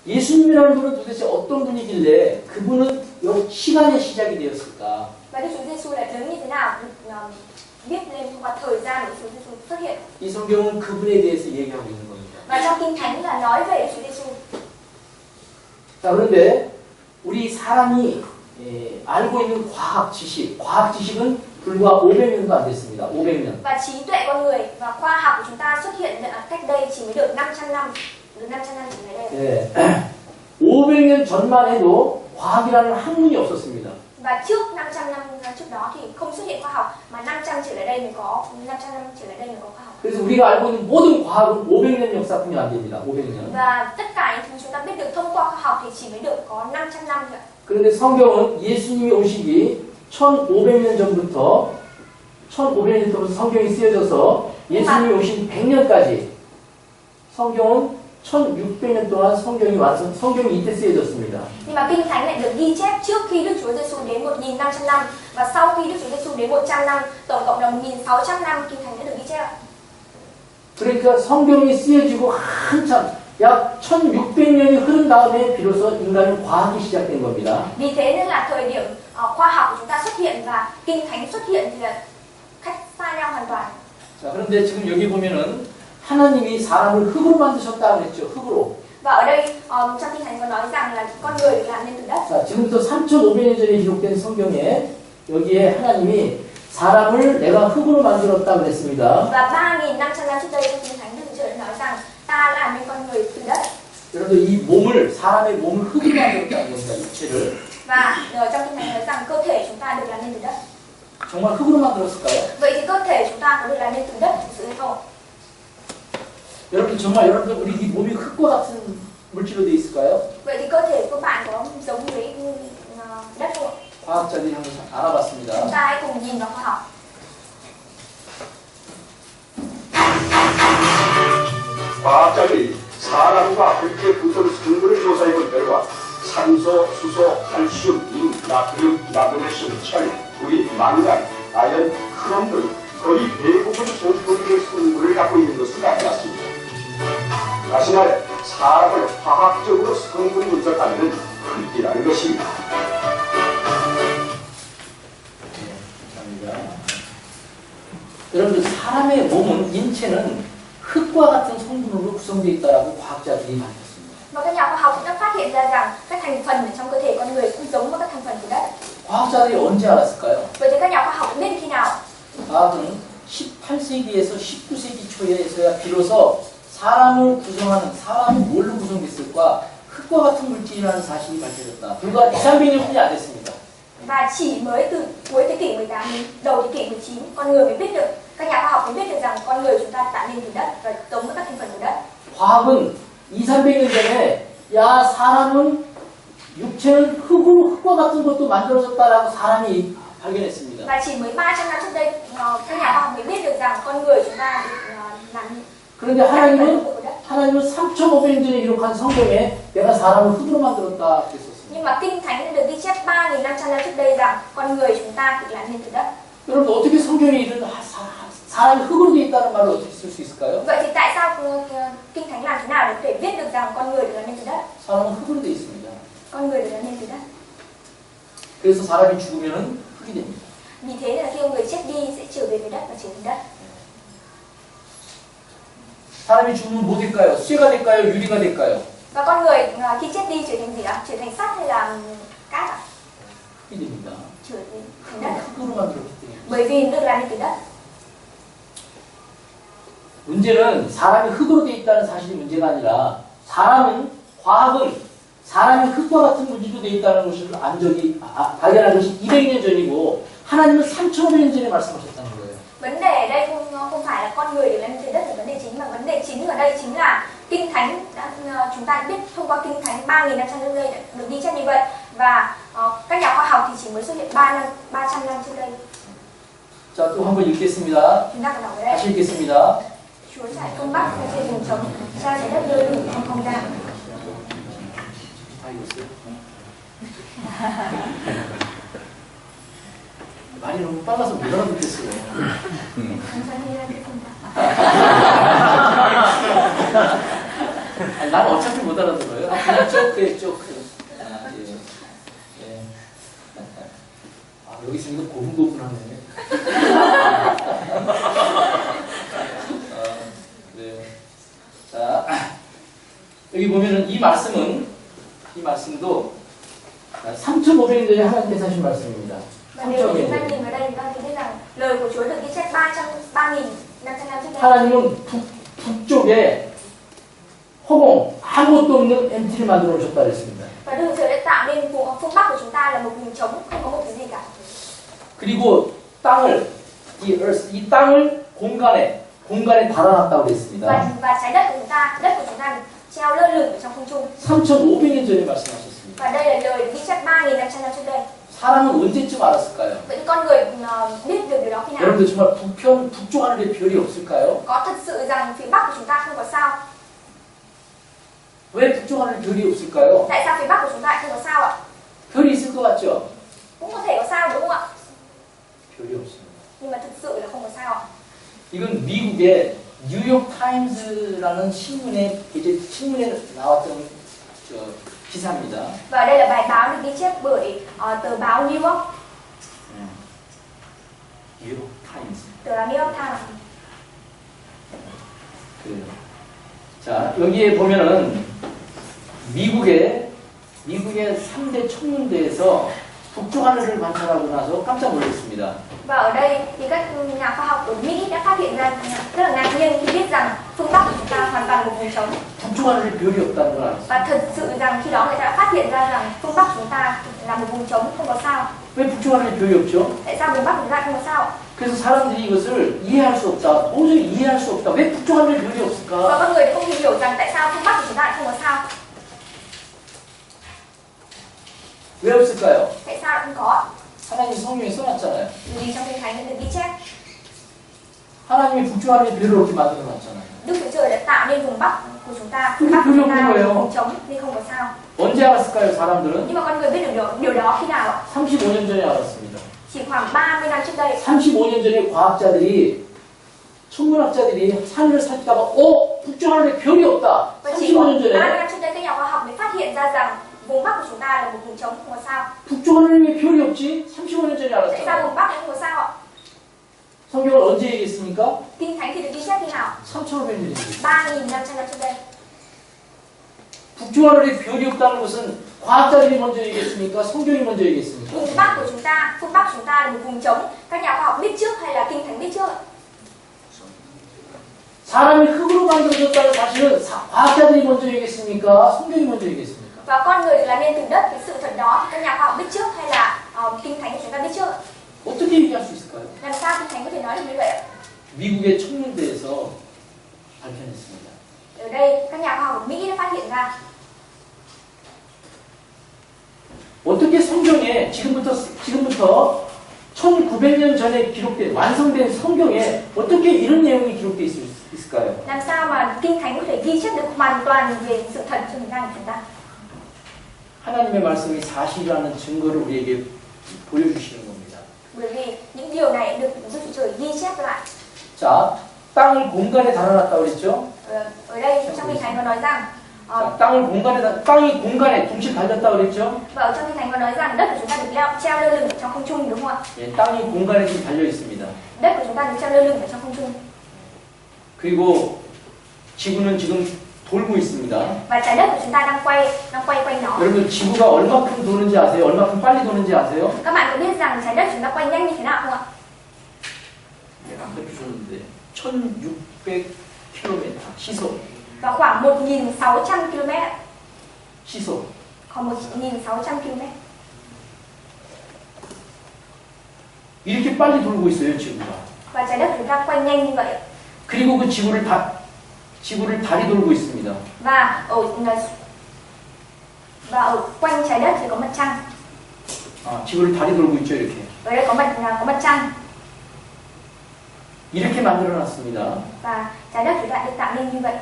예수님이라는 분은 도대체 어떤 분이길래 그분은 시간의 시작이 되었을까? Và Đức Chúa Giêsu là đứng như thế nào được viết lên thông qua thời gian của Đức Chúa Giêsu xuất hiện. 이 성경은 그분에 대해서 얘기하고 있는 겁니다. Và trong Kinh Thánh là nói về Đức Chúa Giêsu. 자, 그런데 우리 사람이 알고 있는 과학 지식은 불과 500년도 안 됐습니다. 500년. Và trí tuệ con người và khoa học của chúng ta xuất hiện cách đây chỉ mới được 500 năm. Được 500 năm trở lại đây. 네. 500년 전만 해도 과학이라는 학문이 없었습니다. Và trước 500 năm trước đó thì không xuất hiện khoa học, mà 500 trở lại đây mới có 500 năm trở lại đây mới có khoa học. 그래서 우리가 알고 있는 모든 과학은 500년 역사뿐이 안 됩니다. 500년. Và tất cả những thứ chúng ta biết được thông qua khoa học thì chỉ mới được có 500 năm thôi. 그런데 성경은 예수님이 오시기 1500년 전부터 성경이 쓰여져서 예수님이 오신 100년까지 성경은 1600년 동안 성경이 이때 쓰여졌습니다. Nhưng mà Kinh Thánh lại được ghi chép trước khi Đức Chúa Giêsu đến 1500 năm và sau khi Đức Chúa Giêsu đến 100 năm, tổng cộng là 1600 năm Kinh Thánh đã được ghi chép. 그러니까 성경이 쓰여지고 한참 약 1600년이 흐른 다음에 비로소 인간의 과학이 시작된 겁니다. Vì thế nên là thời điểm khoa học của chúng ta xuất hiện và Kinh Thánh xuất hiện thì là cách xa nhau hoàn toàn. 자, 그런데 지금 여기 보면은 하나님이 사람을 흙으로 만드셨다고 그랬죠. 흙으로. Và ở đây trong Kinh Thánh có nói rằng là con người được làm nên từ đất. 자, 지금부터 3500년 전에 기록된 성경에 여기에 하나님이 사람을 내가 흙으로 만들었다 그랬습니다. Và 3500 năm trước đây trong Kinh Thánh Đức Chúa Trời đã nói rằng ta làm nên con người từ đất. 여러분 이 사람의 몸을 흙으로 만들었다는 겁니다. 육체를. Và trong Kinh Thánh nói rằng cơ thể chúng ta được làm nên từ đất. 정말 흙으로 만들었을까요? Vậy thì cơ thể chúng ta có được làm nên từ đất thực sự hay không? 여러분들 우리 이 몸이 흙과 같은 물질로 되어 있을까요? Vậy thì cơ thể của các bạn có giống với đất không ạ? 과학자들이 한번 알아봤습니다. Chúng ta hãy cùng nhìn vào khoa học. 과학자들이 사람과 흙의 구성 성분을 조사해본 결과 산소, 수소, 칼슘, 인, 나트륨, 마그네슘, 철, 구리, 망간, 아연, 크롬 등 거의 대부분 소수의 성분을 갖고 있는 것을 나타났습니다. 다시 말해 사람을 화학적으로 성분 분석하는 흙이라는 것입니다. 여러분들 사람의 몸은 인체는 흙과 같은 성분으로 구성되어 있다라고 과학자들이 밝혔습니다. Và các nhà khoa học cũng đã phát hiện ra rằng các thành phần ở trong cơ thể con người cũng giống với các thành phần của đất. 과학자들이 언제 알았을까요? Vậy thì các nhà khoa học biết khi nào? 과학은 18세기에서 19세기 초에서야 비로소 사람이 뭘로 구성됐을까? 흙과 같은 물질이라는 사실이 밝혀졌다. 불과 2, 300년뿐이 안 됐습니다. Và chỉ mới từ cuối thế kỷ 18 đến đầu thế kỷ 19 con người mới biết được, các nhà khoa học mới biết được rằng con người chúng ta tạo nên từ đất và giống với các thành phần của đất. 과학은 2, 300년 전에 육체는 흙과 같은 것도 만들어졌다라고 사람이 발견했습니다. Và chỉ mới 300 năm trước đây các nhà khoa học mới biết được rằng con người chúng ta được làm 그런데 하나님은 3,500년 전에 기록한 성경에 내가 사람을 흙으로 만들었다 그랬었습니다. Nhưng mà Kinh Thánh đã được ghi chép 3.500 năm trước đây rằng con người chúng ta được làm nên từ đất. 여러분 어떻게 성경에 이런 사람이 흙으로 되어 있다는 말을 어떻게 쓸 수 있을까요? Vậy thì tại sao Kinh Thánh làm thế nào để có thể viết được rằng con người được làm nên từ đất? 사람은 흙으로 되어 있습니다. Con người được làm nên từ đất. 그래서 사람이 죽으면 흙이 됩니다. Vì thế nên là khi người chết đi sẽ trở về với đất và trở thành đất. 사람이 죽으면 뭐 될까요? 쇠가 될까요? 유리가 될까요? Và con người khi chết đi trở thành gì ạ? Trở thành sắt hay là cát ạ? 이 됩니다. Trở thành đất. 흙으로 만들었기 때문에. Bởi vì được làm từ đất. 문제는 사람이 흙으로 되어 있다는 사실이 문제가 아니라 과학은 사람이 흙과 같은 물질로 되어 있다는 것을 발견한 것이 200년 전이고 하나님은 3,500년 전에 말씀하셨다는 거예요. Vấn đề ở đây không phải là con người được làm từ đất là vấn đề chính, mà vấn đề chính ở đây chính là Kinh Thánh chúng ta biết thông qua Kinh Thánh 3.500 năm trước đây được ghi chép như vậy, và các nhà khoa học thì chỉ mới xuất hiện 300 năm trước đây. 자, 또 한번 읽겠습니다. Chúng ta cần đọc ở đây. 다시 읽겠습니다. Chúa trải phương Bắc trên vùng trống, trao trái đất nơi đủ trong không gian. 다 읽었어요? 말이 너무 빨라서 못 알아듣겠어요. 감사합니다. 듣겠습니다. 아니, 난 어차피 못 알아들어요. 그냥 쪼크에 쪼크. 예. 여기 있으니까 고분고분하네. 네. 자, 여기 보면은 이 말씀도 3,500년 전에 하나님께서 하신 말씀입니다. Và nếu chúng ta nhìn vào đây, chúng ta thấy rằng lời của Chúa được ghi chép 3.500 năm trước đây. 하나님은 북쪽에 허공 아무것도 없는 MT를 만들어 놓으셨다 그랬습니다. Và Đức Chúa đã tạo nên phương Bắc của chúng ta là một vùng trống, không có một cái gì cả. 그리고 이 땅을 공간에 달아놨다고 그랬습니다. Và trái đất của chúng ta được treo lơ lửng ở trong không trung. 3,500년 전에 말씀하셨습니다. Và đây là lời được ghi chép 3.500 năm trước đây. 사람은 언제쯤 알았을까요? Vậy con người biết được điều đó khi nào? 여러분들 정말 북쪽 하늘에 별이 없을까요? Có thật sự rằng phía Bắc của chúng ta không có sao? 왜 북쪽 하늘에 별이 없을까요? Tại sao phía Bắc của chúng ta lại không có sao ạ? 별이 있을 것 같죠? Cũng có thể có sao đúng không ạ? 별이 없습니다. Nhưng mà thực sự là không có sao ạ. 이건 미국의 뉴욕 타임즈라는 신문에 나왔던 기사입니다. Và đây là bài báo được ghi chép bởi tờ báo New York. 뉴욕 타임즈. Tờ báo New York Times. 자, 여기에 보면은 미국의 3대 천문대에서 북쪽 하늘을 관찰하고 나서 깜짝 놀랐습니다. Và ở đây thì các nhà khoa học ở Mỹ đã phát hiện ra rất là ngạc nhiên khi biết rằng phương Bắc của chúng ta hoàn toàn là một vùng trống. 북쪽 하늘에 별이 없다는 걸 알았어요. Và thật sự rằng khi đó người ta đã phát hiện ra rằng phương Bắc của chúng ta là một vùng trống, không có sao. 왜 북쪽 하늘에 별이 없죠? Tại sao vùng Bắc của chúng ta không có sao? 그래서 사람들이 이것을 이해할 수 없다. 도저히 이해할 수 없다. 왜 북쪽 하늘에 별이 Và 없을까? con người không hiểu rằng tại sao phương Bắc của chúng ta lại không có sao? 왜 없을까요? Tại sao lại không có? 하나님 성경에 써놨잖아요. Vì trong Kinh Thánh đã được ghi chép, 하나님이 북쪽 하늘에 별을 없게 만들어놨잖아요. Đức Chúa Trời đã tạo nên vùng Bắc của chúng ta, Cái phương Bắc của chúng ta điều là đó một vùng trống nên không có sao. 언제 알았을까요, 사람들은? Nhưng mà con người biết được điều đó khi nào ạ? 35년 전에 알았습니다. Chỉ khoảng 30 năm trước đây. 35년 전에 천문학자들이 하늘을 살피다가 북쪽 하늘에 별이 없다. Và chỉ khoảng 35년 30 전에 năm trước đây các nhà khoa học mới phát hiện ra rằng vùng Bắc của chúng ta là một vùng trống không có sao. 북쪽 하늘에 왜 별이 없지? 35년 전에 Tại sao 알았잖아요. vùng Bắc lại không có sao ạ? 성경을 언제 얘기했습니까? Kinh Thánh thì được ghi chép khi nào? 3,500년 전에. 3.500 năm trước đây. 북쪽 하늘에 별이 없다는 것은 과학자들이 먼저 얘기했습니까? 성경이 먼저 얘기했습니까? Vùng Bắc của chúng ta, phương Bắc của chúng ta là một vùng trống. Các nhà khoa học biết trước hay là Kinh Thánh biết trước? 사람이 흙으로 만들어졌다는 사실은 과학자들이 먼저 얘기했습니까? 성경이 먼저 얘기했습니까? Và con người được làm nên từ đất, cái sự thật đó thì các nhà khoa học biết trước hay là Kinh Thánh của chúng ta biết trước? 어떻게 얘기할 수 있을까요? Làm sao Kinh Thánh có thể nói được như vậy ạ? 미국의 천문대에서 발견했습니다. Ở đây các nhà khoa học ở Mỹ đã phát hiện ra. 어떻게 성경에 지금부터 1900년 전에 완성된 성경에 어떻게 이런 내용이 기록되어 있을까요? Làm sao mà Kinh Thánh có thể ghi chép được hoàn toàn về sự thật trong thời gian của chúng ta? 하나님의 말씀이 사실이라는 증거를 우리에게 보여주시는 겁니다. Bởi vì những điều này được Đức Chúa Trời ghi chép lại. 자, 땅을 공간에 달아놨다고 그랬죠? Ở đây trong Kinh Thánh có nói rằng 자, 땅이 공간에 둥실 달렸다 그랬죠? Và ở trong Kinh Thánh có nói rằng đất của chúng ta được treo lơ lửng ở trong không trung đúng không ạ? 예, 땅이 공간에 지금 달려 있습니다. Đất của chúng ta được treo lơ lửng ở trong không trung. 그리고 지구는 지금 돌고 있습니다. Và trái đất của chúng ta đang quay quanh nó. 여러분 지구가 얼마큼 도는지 아세요? 얼마큼 빨리 도는지 아세요? Các bạn có biết rằng trái đất chúng ta quay nhanh như thế nào không ạ? 예, 아까 주셨는데 1600km 시속. Vào khoảng 1.600 km. 시속. Còn 1.600 km. 이렇게 빨리 돌고 있어요, 지구가. Và trái đất chúng ta quay nhanh như vậy. 그리고 그 지구를 달이 돌고 있습니다. Và ở quanh trái đất thì có mặt trăng. 아, 지구를 달이 돌고 있죠, 이렇게. Ở đây có mặt trăng. 이렇게 만들어 놨습니다. Và trái đất chúng ta được tạo nên như vậy.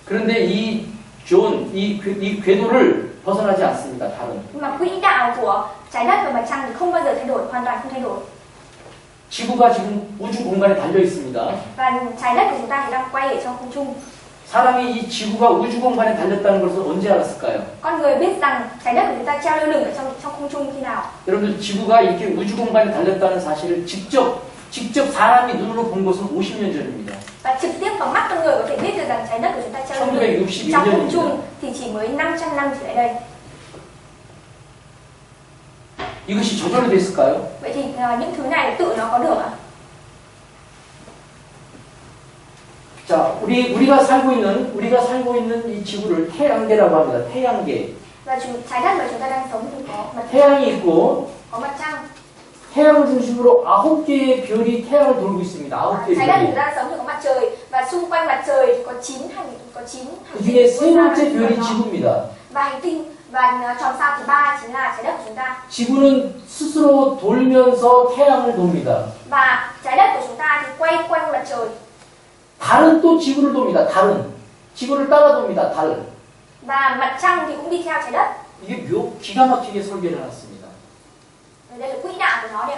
그런데 이 궤도를 벗어나지 않습니다, 달은. Nhưng mà quỹ đạo của trái đất và mặt trăng thì không bao giờ thay đổi, hoàn toàn không thay đổi. 지구가 지금 우주 공간에 달려 있습니다. Và trái đất của chúng ta thì đang quay ở trong không trung. 사람이 이 지구가 우주 공간에 달렸다는 것을 언제 알았을까요? Con người biết rằng trái đất của chúng ta treo lơ lửng ở trong không trung khi nào? 여러분들 지구가 이렇게 우주 공간에 달렸다는 사실을 직접 사람이 눈으로 본 것은 50년 전입니다. Và trực tiếp bằng mắt con người có thể biết được rằng trái đất của chúng ta treo lơ lửng trong không trung thì chỉ mới 500 năm trở lại đây. 이것이 저절로 됐을까요? Vậy thì những thứ này tự nó có được ạ? 자, 우리가 살고 있는 이 지구를 태양계라고 합니다. 태양계. Và trái đất mà chúng ta đang sống thì có mặt 태양이 있고 có mặt trăng. 태양을 중심으로 9개의 별이 태양을 돌고 있습니다. 9개의 trái đất 별이. chúng ta sống thì có mặt trời và xung quanh mặt trời thì có 9 그 중에 세 번째 별이 지구입니다. và hành tinh và tròn sao thứ ba chính là trái đất của chúng ta. 지구는 스스로 돌면서 태양을 돕니다. Và trái đất của chúng ta thì quay quanh mặt trời. 달은 또 지구를 돕니다. 달은 지구를 따라 돕니다. 달. Và mặt trăng thì cũng đi theo trái đất. 이게 기가 막히게 설계를 해놨습니다. Đây là quỹ đạo của nó đấy.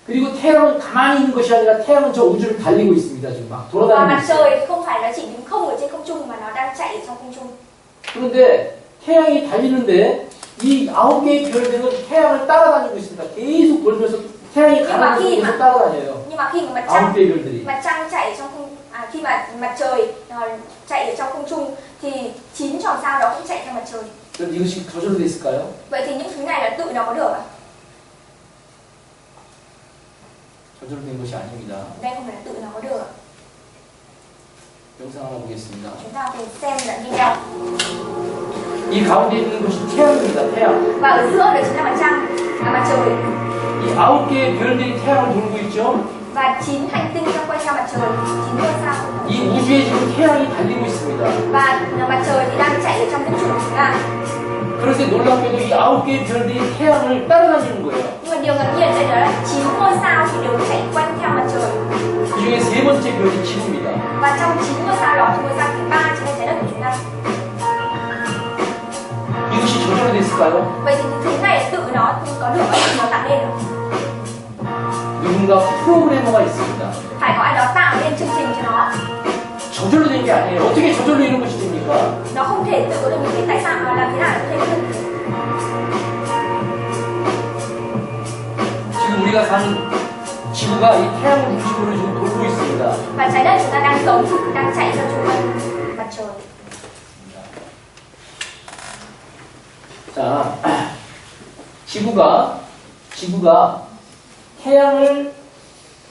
그리고 태양은 가만히 있는 것이 아니라 태양은 저 우주를 달리고 있습니다. 지금 막 Và 돌아다니고 mặt 있어요. trời thì không phải nó chỉ đứng không ở trên không trung mà nó đang chạy ở trong không trung. 그런데 태양이 달리는데 이 9개의 별들은 태양을 따라다니고 있습니다. 계속 돌면서 태양이 가는 곳을 계속 따라다녀요. Nhưng mà khi mà 9개의 별들이. mặt trăng chạy ở trong không khi mà mặt trời chạy ở trong không trung thì 9 tròn sao đó cũng chạy theo mặt trời. 그럼 이것이 저절로 됐을까요? Vậy thì những thứ này là tự nó có được à? 저절로 된 것이 아닙니다. Đây không phải là tự nó có được ạ. 영상 하나 보겠습니다. Chúng ta cùng xem đoạn video. 이 가운데 있는 것이 태양입니다. 태양. Và ở giữa đó chính là mặt trăng, là mặt trời. 이 9개의 별들이 태양을 돌고 있죠. Và 9 hành tinh đang quay theo mặt trời, 9 ngôi sao. 이 우주에 지금 태양이 달리고 있습니다. Và mặt trời thì đang chạy ở trong vũ trụ của chúng ta. 그래서 놀랍게도 이 9개의 별들이 태양을 따라다니는 거예요. Nhưng mà điều ngạc nhiên ở đây đó là 9 ngôi sao thì đều chạy quanh theo mặt trời. 그 중에 세 번째 별이 지구입니다. Và trong 9 ngôi sao đó thì ngôi sao thứ ba chính là trái đất của chúng ta. 이것이 저절로 됐을까요? Vậy thì những thứ này tự nó có được ở nó tạo nên được. 누군가 프로그래머가 있습니다. Phải có ai đó tạo nên chương trình cho nó. 저절로 된 게 아니에요. 어떻게 저절로 이런 것이 됩니까? Nó không thể tự có được như thế. Tại sao mà làm thế nào để có thể được? 지금 우리가 사는 지구가 이 태양을 중심으로 지금 돌고 있습니다. Và trái đất chúng ta đang sống thì đang chạy theo trung tâm mặt trời. 자, 지구가 태양을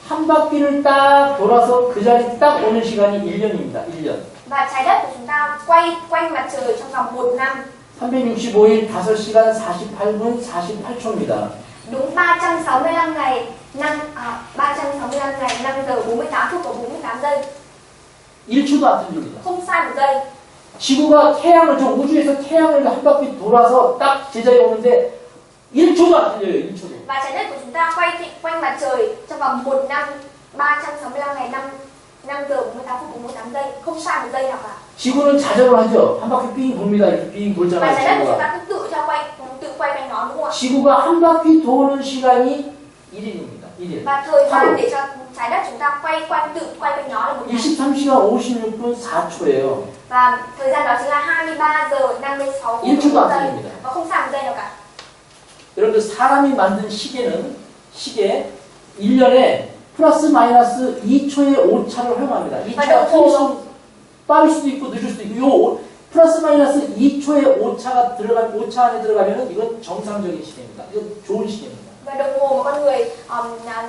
한 바퀴를 딱 돌아서 그 자리 딱 오는 시간이 1년입니다. 1년. Và trái đất của chúng ta quay quanh mặt trời trong vòng 1 năm. 365일 5시간 48분 48초입니다. Đúng 365 ngày 365 ngày 5 giờ 48 phút và 48 giây. 1초도 안 틀립니다. Không sai một giây. 지구가 태양을 저 우주에서 태양을 한 바퀴 돌아서 딱 제자리에 오는데 1초도 안 틀려요. 1초도. Và trái đất của chúng ta quay quanh mặt trời trong vòng 1 năm 365 ngày 5 giờ 48 phút 48 giây. Không sai một giây nào cả. 지구는 자전을 하죠. 한 바퀴 삥 돕니다. 이렇게 삥 Và 돌잖아요. trái đất của chúng 지구가. ta cứ tự quay quanh nó đúng không ạ? 지구가 한 바퀴 도는 시간이 1일입니다. 1일. Và thời gian để cho trái đất chúng ta tự quay quanh nó là 1 ngày. 23시간 56분 4초예요. Và thời gian đó chính là 23 giờ 56 phút 1초도 안 giây 틀립니다. và không sai một giây nào cả. 여러분들 사람이 만든 시계 1년에 플러스 마이너스 2초의 오차를 활용합니다. 2초가 빠를 수도 있고 늦을 수도 있고 요 플러스 마이너스 2초의 오차 안에 들어가면은 이건 정상적인 시계입니다. 이건 좋은 시계입니다. Và đồng hồ mà con người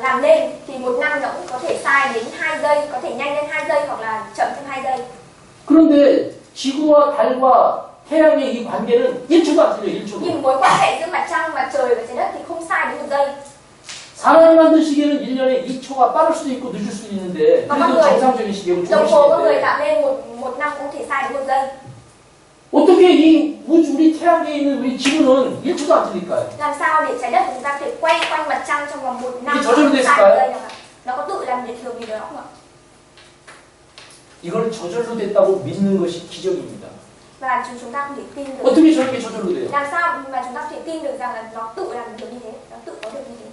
làm nên thì một năm nó cũng có thể sai đến 2 giây, có thể nhanh lên 2 giây hoặc là chậm thêm 2 giây. 그런데 지구와 달과 태양의 이 관계는 1초도 안 틀려요. 1초도. Nhưng mối quan hệ giữa mặt trăng, mặt trời và trái đất thì không sai đến 1 giây. 사람이 만든 시계는 1년에 2초가 빠를 수도 있고 늦을 수도 있는데 그래도 정상적인 시계고 좋은 Đồng hồ con người 시계인데 tạo nên một năm cũng thể sai đến 1 giây. 어떻게 이 우주 우리 태양계에 있는 우리 지구는 1초도 안 틀릴까요? Làm sao để trái đất của chúng ta có thể quay quanh mặt trăng trong vòng 1 năm 이게 저절로 không sai 됐을까요? một giây nào cả? Nó có tự làm được điều gì đó không ạ? 이걸 저절로 됐다고 믿는 것이 기적입니다. Và chúng ta không thể tin được. 어떻게 저렇게 저절로 돼요? Làm sao mà chúng ta có thể tin được rằng là nó tự làm được như thế, nó tự có được như thế?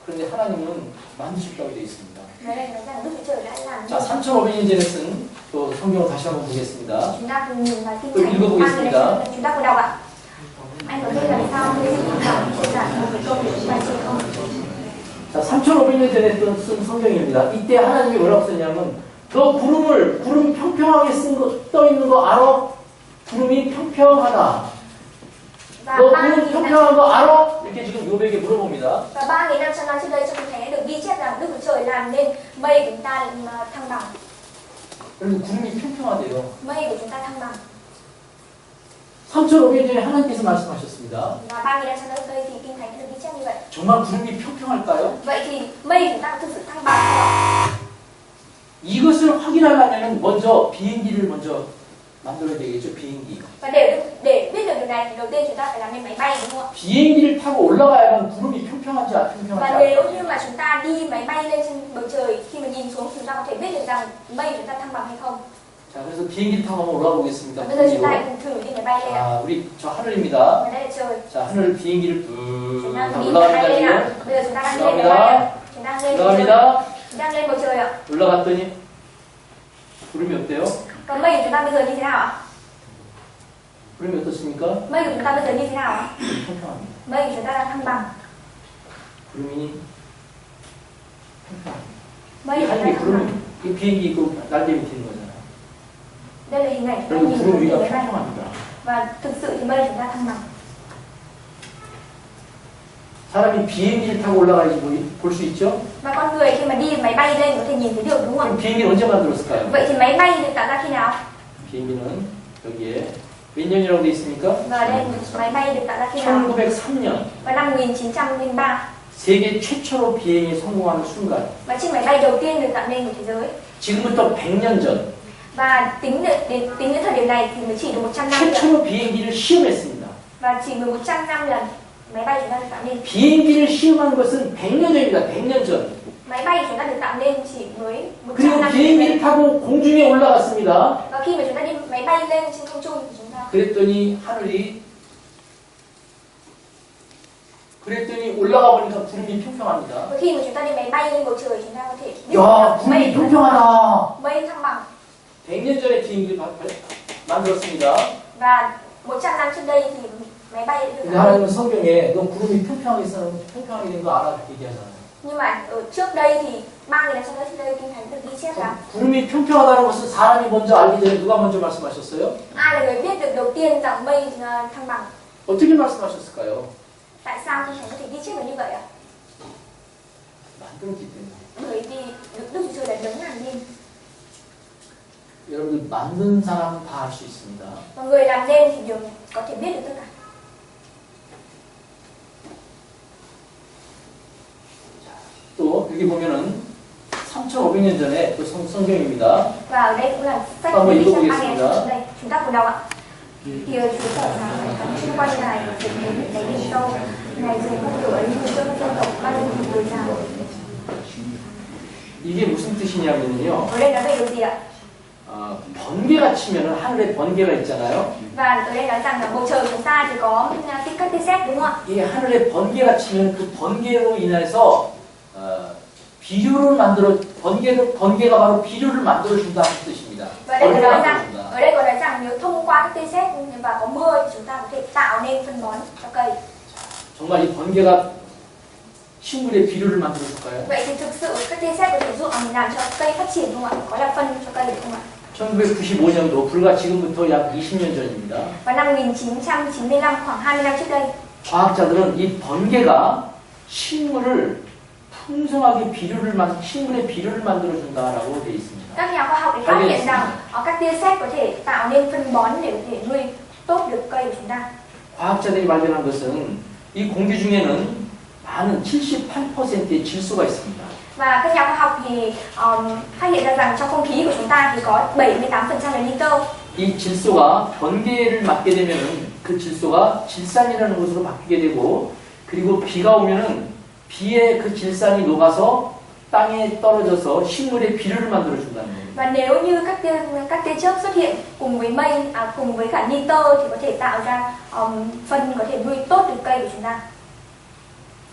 그런데 하나님은 만드셨다고 되어 있습니다. Nói đây nói rằng Đức Chúa Trời đã làm 자, 3,500년 전에 쓴 또 성경을 다시 한번 보겠습니다. chúng ta cùng nhìn vào kinh Tôi thánh 읽어보겠습니다. chúng ta cùng đọc ạ. Anh có thể làm sao với những chuyên giảng một cái câu để chúng ta chơi không? 자, 3,500년 전에 쓴 성경입니다. 이때 하나님이 뭐라고 썼냐면 너 구름 평평하게 떠 있는 거 알아? 구름이 평평하다. Và 너 3.000 구름 평평한 거 알아? 이렇게 지금 요백에 물어봅니다. và 3.500 năm trước đây trong kinh thánh được ghi chép rằng Đức Chúa Trời làm nên mây của chúng ta thăng bằng. 그리고 구름이 평평하대요. Mây của chúng ta thăng bằng. 3,500년 전에 하나님께서 말씀하셨습니다. Và 3.500 năm trước đây thì kinh thánh được ghi chép như vậy. 정말 구름이 평평할까요? Vậy thì mây của chúng ta có thực sự thăng bằng không ạ? 이것을 확인하려면 먼저 비행기를 먼저 만들어야 되겠죠. 비행기. Và để biết được điều này thì đầu tiên chúng ta phải làm nên máy bay đúng không ạ? 비행기를 타고 올라가야만 구름이 평평한지 안 평평한지 Và 알아요. nếu như mà chúng ta đi máy bay lên trên bầu trời, khi mà nhìn xuống chúng ta có thể biết được rằng mây chúng ta thăng bằng hay không. 자, 그래서 비행기를 타고 한번 올라가 보겠습니다. Bây giờ chúng ta 비행기로. cùng thử đi máy bay lên ạ. 자, 우리 저 하늘입니다. Và đây là trời. 자, 하늘 비행기를 Chúng 뚝 ta đi máy 올라갑니다 bay lên ạ. 지금. Bây giờ chúng ta đang lên máy bay ạ. Chúng ta lên bầu trời. 올라갑니다. Chúng ta lên bầu trời ạ. 올라갔더니 구름이 어때요? Còn mây của chúng ta bây giờ như thế nào ạ? 구름이 어떻습니까? Mây của chúng ta bây giờ như thế nào ạ? 평평합니다. Mây của chúng ta đang thăng bằng. 구름이 평평합니다. Mây 이 của chúng ta 하늘이 thăng bằng. 구름이 이 비행기 그 날개 밑에 있는 거잖아요. Đây là hình ảnh chúng ta 그리고 nhìn 구름 thấy 위가 máy bay. 평평합니다. Và thực sự thì mây chúng ta thăng bằng. 사람이 비행기를 타고 올라가야지 볼 수 있죠? Và con người khi mà đi máy bay lên có thể nhìn thấy được đúng không? 그럼 비행기를 언제 만들었을까요? Vậy thì máy bay được tạo ra khi nào? 비행기는 여기에 몇 년이라고 돼 있습니까? Và đây máy bay được tạo ra khi nào? 1903년 Vào năm 1903. 세계 최초로 비행에 성공하는 순간 Và chiếc máy bay đầu tiên được tạo nên của thế giới. 지금부터 100년 전 Và tính đến thời điểm này thì mới chỉ được 100 năm nữa. 최초로 비행기를 시험했습니다. Và chỉ 100 năm lần máy bay chúng ta được tạo nên. 비행기를 시험한 것은 100년 전입니다. 100년 전. Máy bay chúng ta được tạo nên chỉ mới 100 그리고 năm. 비행기를 타고 공중에 올라갔습니다. Và khi mà chúng ta đi máy bay lên trên không trung thì chúng ta 그랬더니 올라가 보니까 구름이 평평합니다. và khi mà chúng ta đi máy bay lên bầu trời chúng ta có thể biết 야, là 구름이 평평하다. mây thăng bằng. 100년 전에 비행기를 만들었습니다. Và 100 năm trước đây thì máy bay được 근데 하나님은 성경에 너 구름이 평평하게 된 거 알아? 이렇게 얘기하잖아요. nhưng mà ở trước đây thì 3.000 năm trước đây kinh thánh được ghi chép rằng 구름이 평평하다는 것은 사람이 먼저 알기 전에 누가 먼저 말씀하셨어요? ai là người biết được đầu tiên rằng mây thăng bằng? 어떻게 말씀하셨을까요? Tại sao kinh thánh có thể ghi chép được như vậy ạ? 만들었기 때문에. Bởi vì Đức Chúa Trời đã đấng làm nên. 여러분들 만든 사람은 다 알 수 있습니다. Và người làm nên thì đều có thể biết được tất cả. 또 여기 보면은 3,500년 전에 또 성경입니다. Và ở đây cũng là sách Và mình ghi cũng trong ghi 3.000 xuống đó. trước đây. Chúng ta cùng đọc ạ. Kìa Chúa Trời là xung quanh Ngài dựng đến những cái biển sâu. Ngài dùng con lửa ấy cho các dân tộc ban lên đời già. 이게 무슨 뜻이냐면요. Ở đây nói về điều gì ạ? 번개가 치면은 하늘에 번개가 있잖아요. Và ở đây nói rằng là bầu trời chúng ta thì có các tia sét đúng không ạ? 이 하늘에 번개가 치면 그 번개로 인해서 비료를 만들어 번개가 바로 비료를 만들어 준다는 뜻입니다. Và đây có 벌레를 nói 만들어 rằng, 준다. ở đây có nói rằng nếu thông qua các tia sét và có mưa thì chúng ta có thể tạo nên phân bón cho cây. 정말 이 번개가 식물의 비료를 만들어 줄까요? Vậy thì thực sự các tia sét có thể giúp làm cho cây phát triển không ạ? Có là phân cho cây được không ạ? 1995년도 불과 지금부터 약 20년 전입니다. Vào năm 1995, khoảng 20 năm trước đây, 과학자들은 이 번개가 식물을 풍성하게 식물의 비료를 만들어 준다라고 되어 있습니다. các nhà khoa học đã phát hiện rằng các tia sét có thể tạo nên phân bón để có thể nuôi tốt được cây của chúng ta. 과학자들이 발견한 것은 이 공기 중에는 많은 78%의 질소가 있습니다. Và các nhà khoa học thì phát hiện ra rằng trong không khí của chúng ta thì có 78% là nitơ. 이 질소가 번개를 맞게 되면은 그 질소가 질산이라는 것으로 바뀌게 되고 그리고 비가 오면은 비에 그 질산이 녹아서 땅에 떨어져서 식물의 비료를 만들어 준다는 거예요. Và nếu như các tia chớp xuất hiện cùng với mây, cùng với cả nitơ thì có thể tạo ra phân có thể nuôi tốt được cây của chúng ta.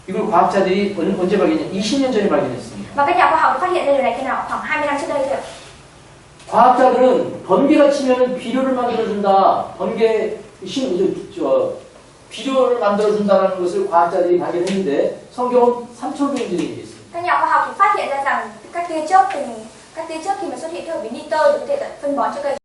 이걸 과학자들이 언제 발견했냐? 20년 전에 발견했습니다. Và các nhà khoa học phát hiện ra điều này khi nào? Khoảng 20 năm trước đây thôi ạ. 과학자들은 번개가 치면은 비료를 만들어준다. 비료를 만들어준다는 것을 과학자들이 발견했는데 성경은 삼천부인들이 얘기했어요. Các nhà khoa học thì phát hiện ra rằng các tia chớp khi mà xuất hiện kết hợp với nitơ thì có thể phân bón cho cây.